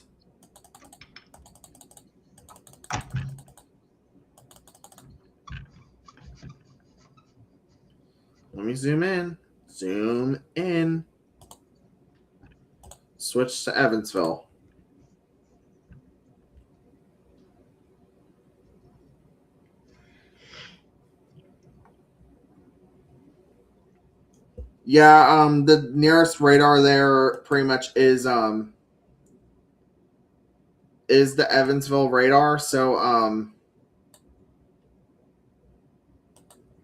Let me zoom in. Zoom in. Switch to Evansville. Yeah, the nearest radar there pretty much is the Evansville radar. So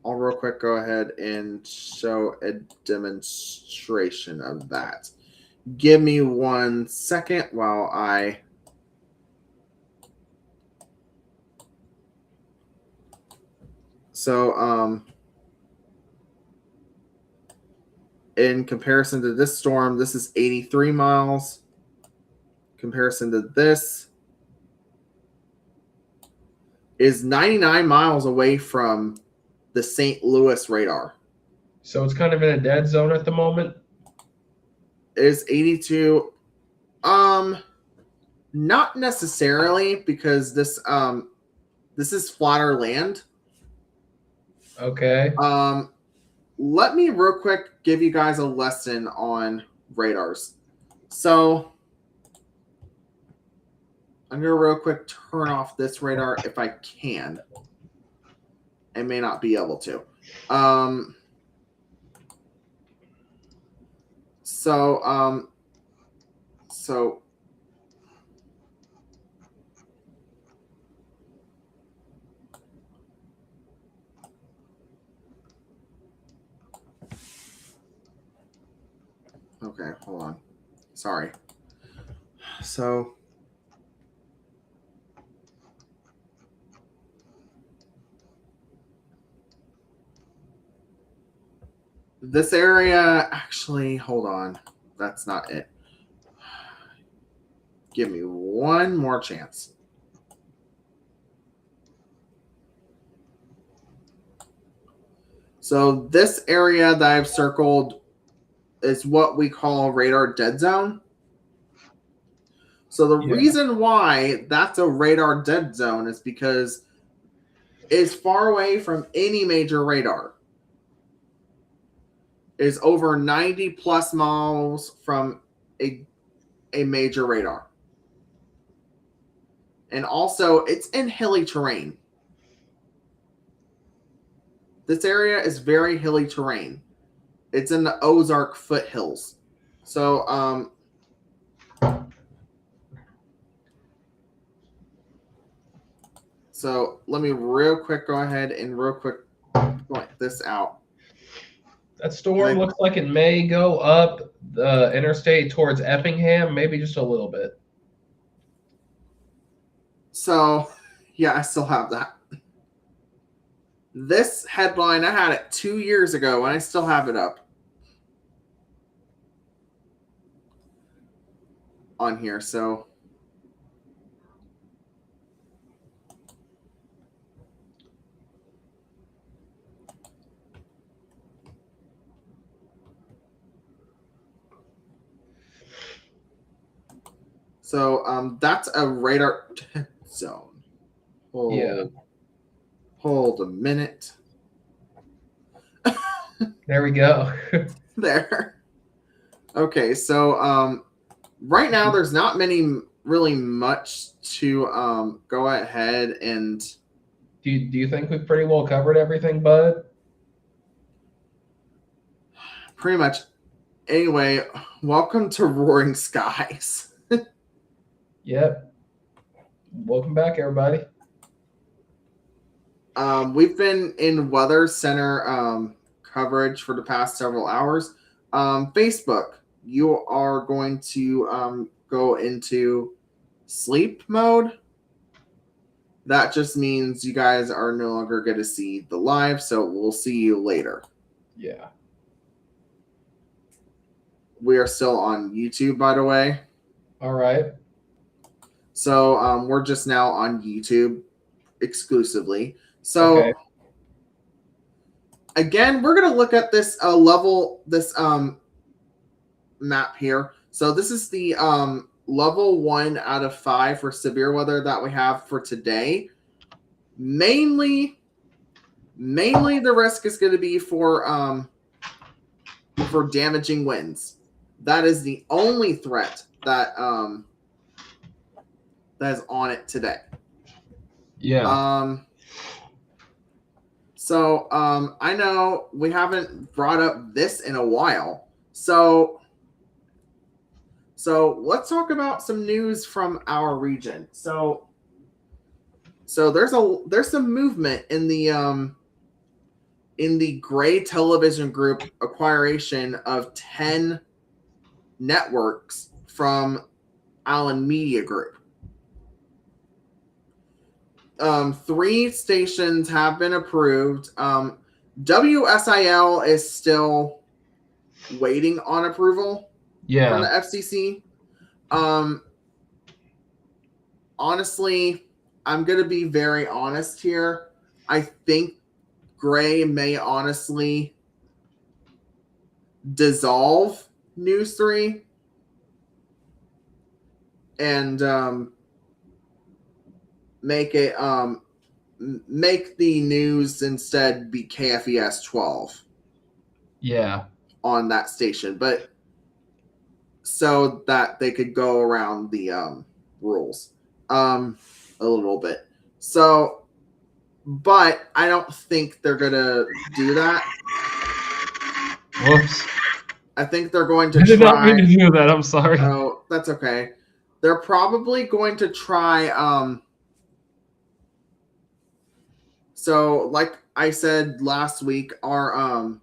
I'll real quick go ahead and show a demonstration of that. Give me 1 second while I in comparison to this storm, this is 83 miles. Comparison to this is 99 miles away from the St. Louis radar. So it's kind of in a dead zone at the moment. It is 82. Not necessarily, because this is flatter land. Okay. Let me real quick give you guys a lesson on radars. So I'm going to real quick turn off this radar if I can. I may not be able to. Okay, hold on. Sorry. So this area, actually, hold on. That's not it. Give me one more chance. So this area that I've circled is what we call radar dead zone. So the reason why that's a radar dead zone is because it's far away from any major radar. Is over 90 plus miles from a major radar. And also, it's in hilly terrain. This area is very hilly terrain. It's in the Ozark foothills. So, let me real quick go ahead and real quick point this out. That storm looks like it may go up the interstate towards Effingham, maybe just a little bit. So, yeah, I still have that. This headline, I had it 2 years ago, and I still have it up on here. So, that's a radar zone. Hold a minute. There we go. There. Okay, so right now there's not really much to go ahead and. Do you think we've pretty well covered everything, bud? Pretty much. Anyway, welcome to Roaring Skies. Yep. Welcome back, everybody. We've been in Weather Center coverage for the past several hours. Facebook, you are going to go into sleep mode. That just means you guys are no longer going to see the live, so we'll see you later. Yeah. We are still on YouTube, by the way. All right. So we're just now on YouTube exclusively. So Okay. again, we're going to look at this map here. So this is the level 1 out of 5 for severe weather that we have for today. Mainly the risk is going to be for damaging winds. That is the only threat that is on it today. Yeah. So I know we haven't brought up this in a while. So let's talk about some news from our region. So there's some movement in the Gray Television Group acquiration of 10 networks from Allen Media Group. 3 stations have been approved. WSIL is still waiting on approval from the FCC. Honestly, I'm going to be very honest here. I think Gray may honestly dissolve News 3 and make the news instead be KFES 12. Yeah. On that station, but so that they could go around the rules a little bit. So, but I don't think they're gonna do that. Whoops. I think they're going to try. I did not mean to do that. I'm sorry. Oh, that's okay. They're probably going to try. So, like I said last week, our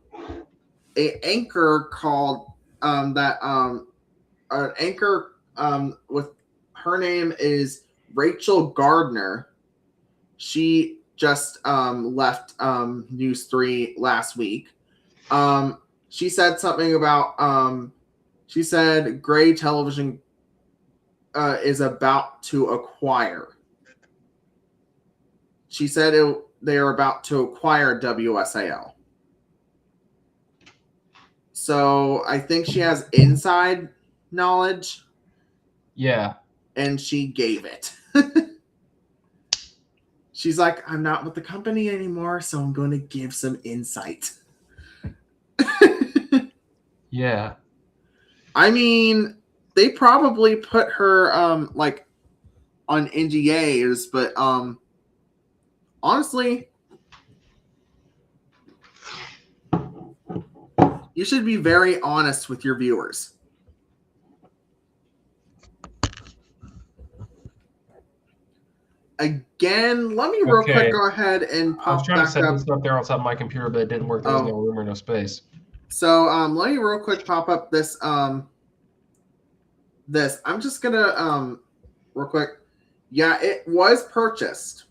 a anchor called an anchor with her name is Rachel Gardner. She just left News 3 last week. She said something about she said Gray Television is about to acquire. She said they are about to acquire WSIL. So I think she has inside knowledge. Yeah. And she gave it. She's like, I'm not with the company anymore, so I'm going to give some insight. Yeah. I mean, they probably put her like on NDAs, but honestly, you should be very honest with your viewers. Again, let me real quick go ahead and pop back up. I was trying to set this up there on top of my computer, but it didn't work. There was no room or no space. So let me real quick pop up this this. I'm just gonna real quick. Yeah, it was purchased.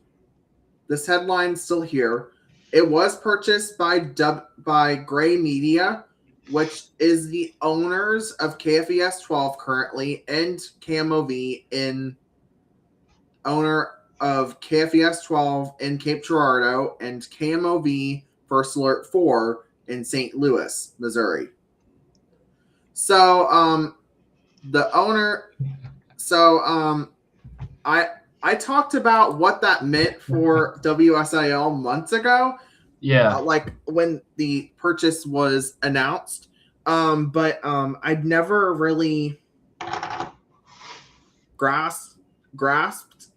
This headline's still here. It was purchased by Gray Media, which is the owners of KFES 12 currently, and KMOV in owner of KFES 12 in Cape Girardeau and KMOV First Alert 4 in St. Louis, Missouri. So the owner, so I talked about what that meant for WSIL months ago. Yeah. Like when the purchase was announced. But I'd never really grasped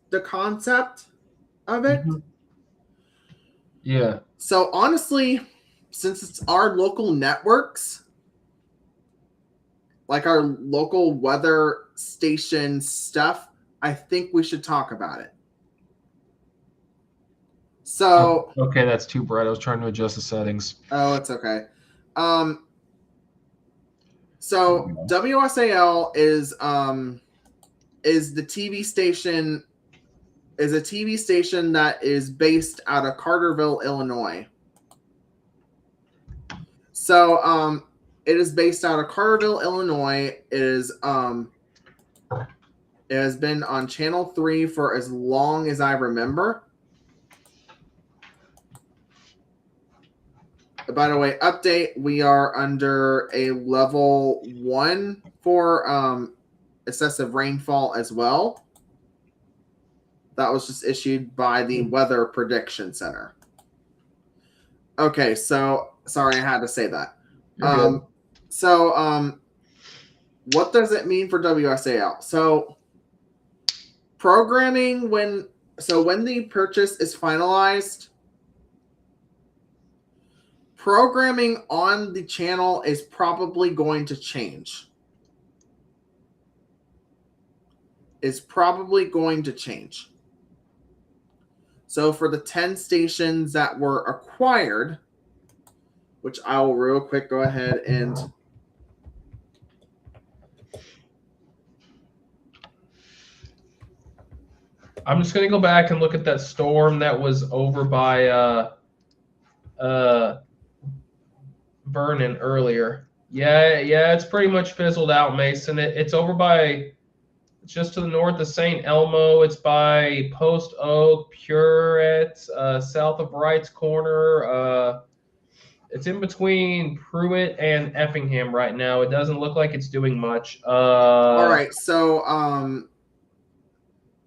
the concept of it. Mm-hmm. Yeah. So honestly, since it's our local networks, like our local weather station stuff, I think we should talk about it. So okay, that's too bright. I was trying to adjust the settings. oh, it's okay. So WSAL is the TV station, is a TV station that is based out of Carterville, Illinois. So it is based out of Carterville, Illinois. It has been on Channel 3 for as long as I remember. By the way, update, we are under a level 1 for excessive rainfall as well. That was just issued by the Weather Prediction Center. Okay, so sorry I had to say that. So what does it mean for WSAL? So programming when the purchase is finalized, programming on the channel is probably going to change. So for the 10 stations that were acquired, which I will real quick go ahead and I'm just gonna go back and look at that storm that was over by Vernon earlier. Yeah, it's pretty much fizzled out, Mason. It's over by, it's just to the north of St. Elmo. It's by Post Oak, Purett, south of Wright's Corner. It's in between Pruitt and Effingham right now. It doesn't look like it's doing much. All right, so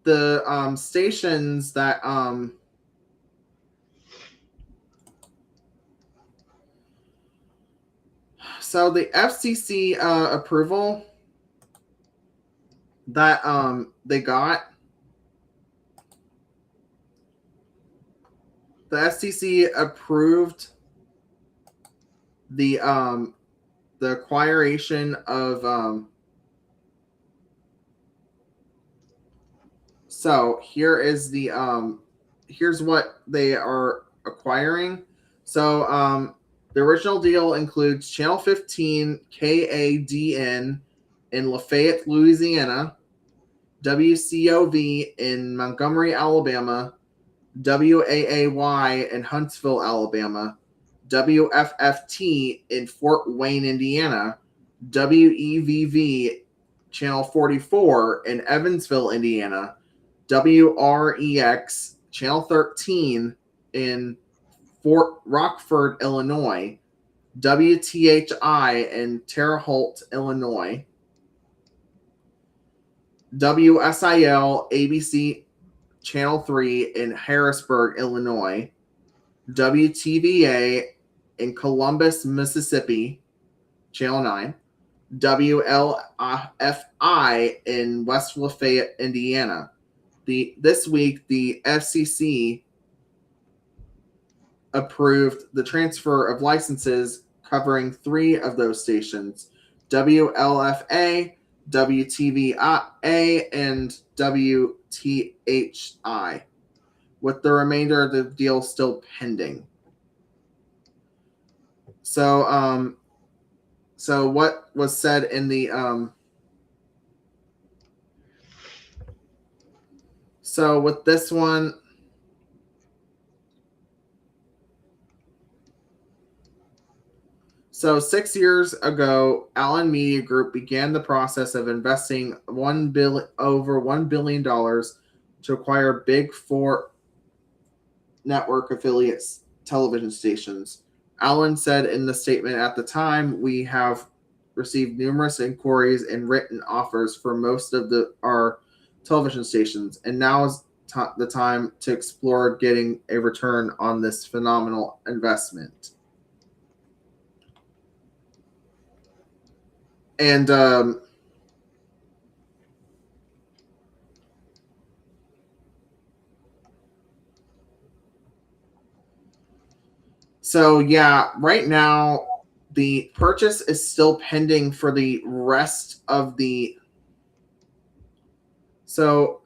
the stations that so the FCC approval that they got, the FCC approved the acquiration of so here is the here's what they are acquiring. So the original deal includes Channel 15 KADN in Lafayette, Louisiana, WCOV in Montgomery, Alabama, WAAY in Huntsville, Alabama, WFFT in Fort Wayne, Indiana, WEVV Channel 44 in Evansville, Indiana, WREX Channel 13 in Fort Rockford, Illinois, WTHI in Terre Haute, Illinois, WSIL ABC Channel 3 in Harrisburg, Illinois, WTVA in Columbus, Mississippi, Channel 9, WLFI in West Lafayette, Indiana. This week, the FCC approved the transfer of licenses covering 3 of those stations: WLFA, WTVA, and WTHI, with the remainder of the deal still pending. So, so what was said in the so with this one, so 6 years ago, Allen Media Group began the process of investing over $1 billion to acquire Big Four network affiliates television stations. Allen said in the statement at the time, "We have received numerous inquiries and written offers for most of our television stations, and now is the time to explore getting a return on this phenomenal investment." And so yeah, right now the purchase is still pending for the rest of the. So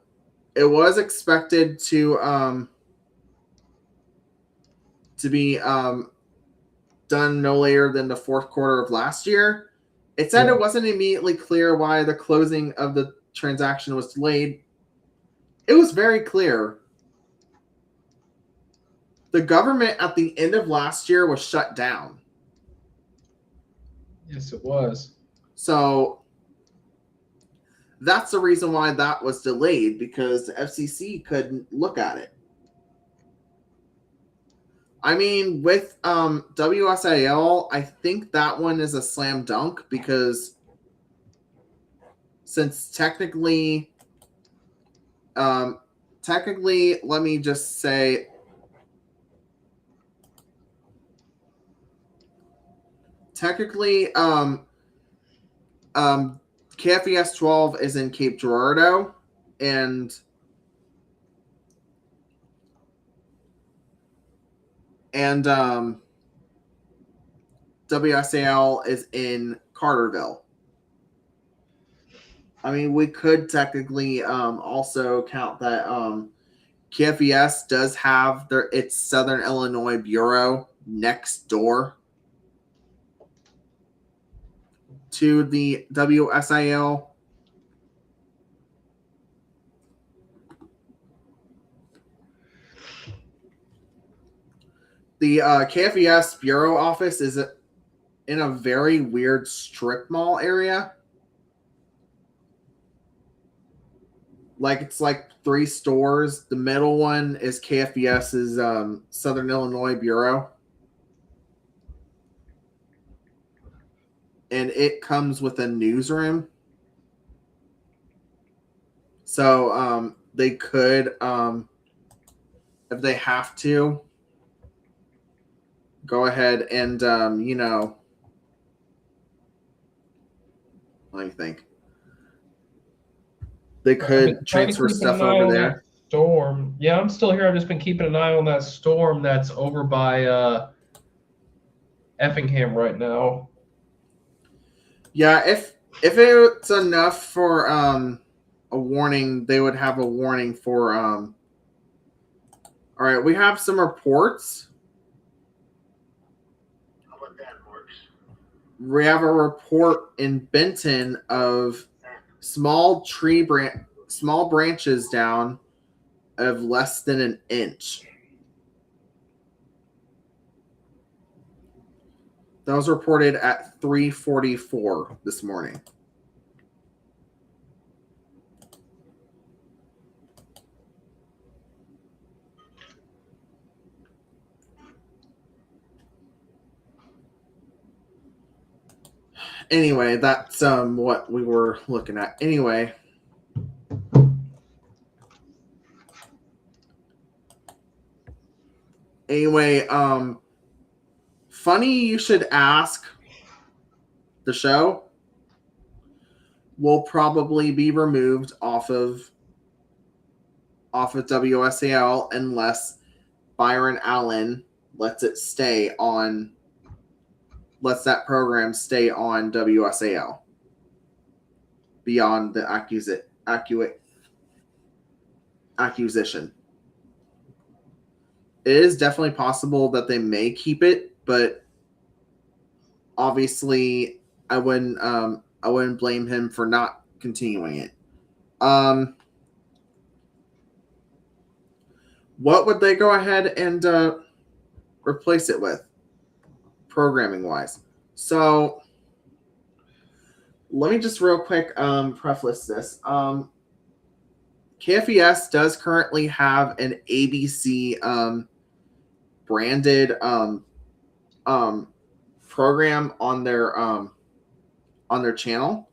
it was expected to to be done no later than the fourth quarter of last year. It said it wasn't immediately clear why the closing of the transaction was delayed. It was very clear. The government at the end of last year was shut down. Yes, it was. So that's the reason why that was delayed, because the FCC couldn't look at it. I mean, with WSIL, I think that one is a slam dunk, because since technically, let me just say, KFES 12 is in Cape Girardeau, and WSAL is in Carterville. I mean, we could technically also count that KFES does have its Southern Illinois Bureau next door to the WSIL. The KFES Bureau office is in a very weird strip mall area. Like, it's like 3 stores. The middle one is KFES's Southern Illinois Bureau. And it comes with a newsroom. So they could, if they have to, go ahead and, let me think. They could transfer stuff over there. Storm. Yeah, I'm still here. I've just been keeping an eye on that storm that's over by Effingham right now. Yeah, if it's enough for a warning, they would have a warning for all right, we have some reports. How about that works? We have a report in Benton of small branches down of less than an inch. That was reported at 3:44 this morning. Anyway, that's what we were looking at. Anyway, funny you should ask. The show will probably be removed off of WSAL unless Byron Allen lets that program stay on WSAL beyond the acquisition. It is definitely possible that they may keep it, but obviously I wouldn't blame him for not continuing it. What would they go ahead and replace it with, programming wise? So let me just real quick preface this. KFES does currently have an ABC branded program on their channel,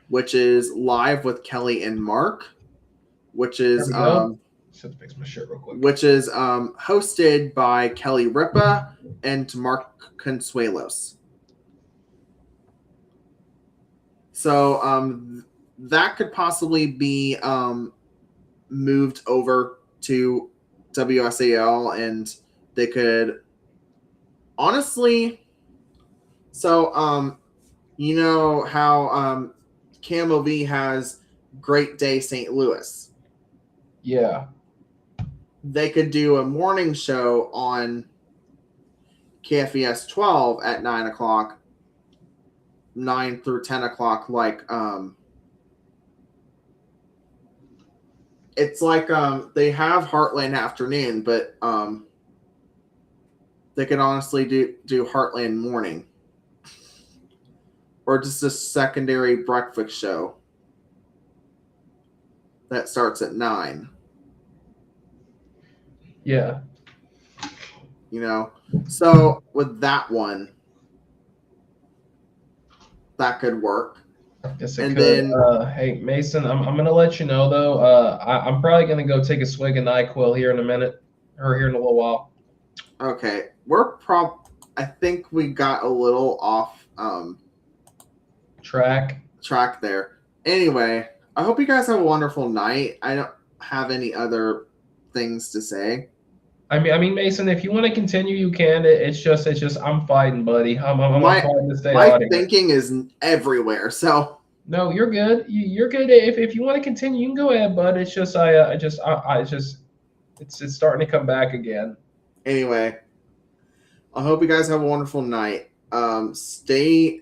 which is Live with Kelly and Mark, which is fix my shirt real quick. Which is hosted by Kelly Ripa and Mark Consuelos. So that could possibly be moved over to WSAL, and they could honestly. So you know how KMOV has Great Day St. Louis. Yeah. They could do a morning show on KFES 12 at 9 o'clock, 9 through 10 o'clock. It's like they have Heartland afternoon, but they could honestly do Heartland morning, or just a secondary breakfast show that starts at 9. Yeah. So with that one, that could work. Yes, it And could. then- Hey, Mason, I'm gonna let you know though. I'm probably gonna go take a swig of NyQuil here in a minute, or here in a little while. Okay, I think we got a little off Track. there. Anyway, I hope you guys have a wonderful night. I don't have any other things to say. I mean, Mason, if you want to continue, you can. It's just I'm fighting, buddy. I'm fighting to stay My out of here. thinking is everywhere, so No, you're good. You're good. If you want to continue, you can go ahead, bud. It's just it's starting to come back again. anyway, I hope you guys have a wonderful night. Stay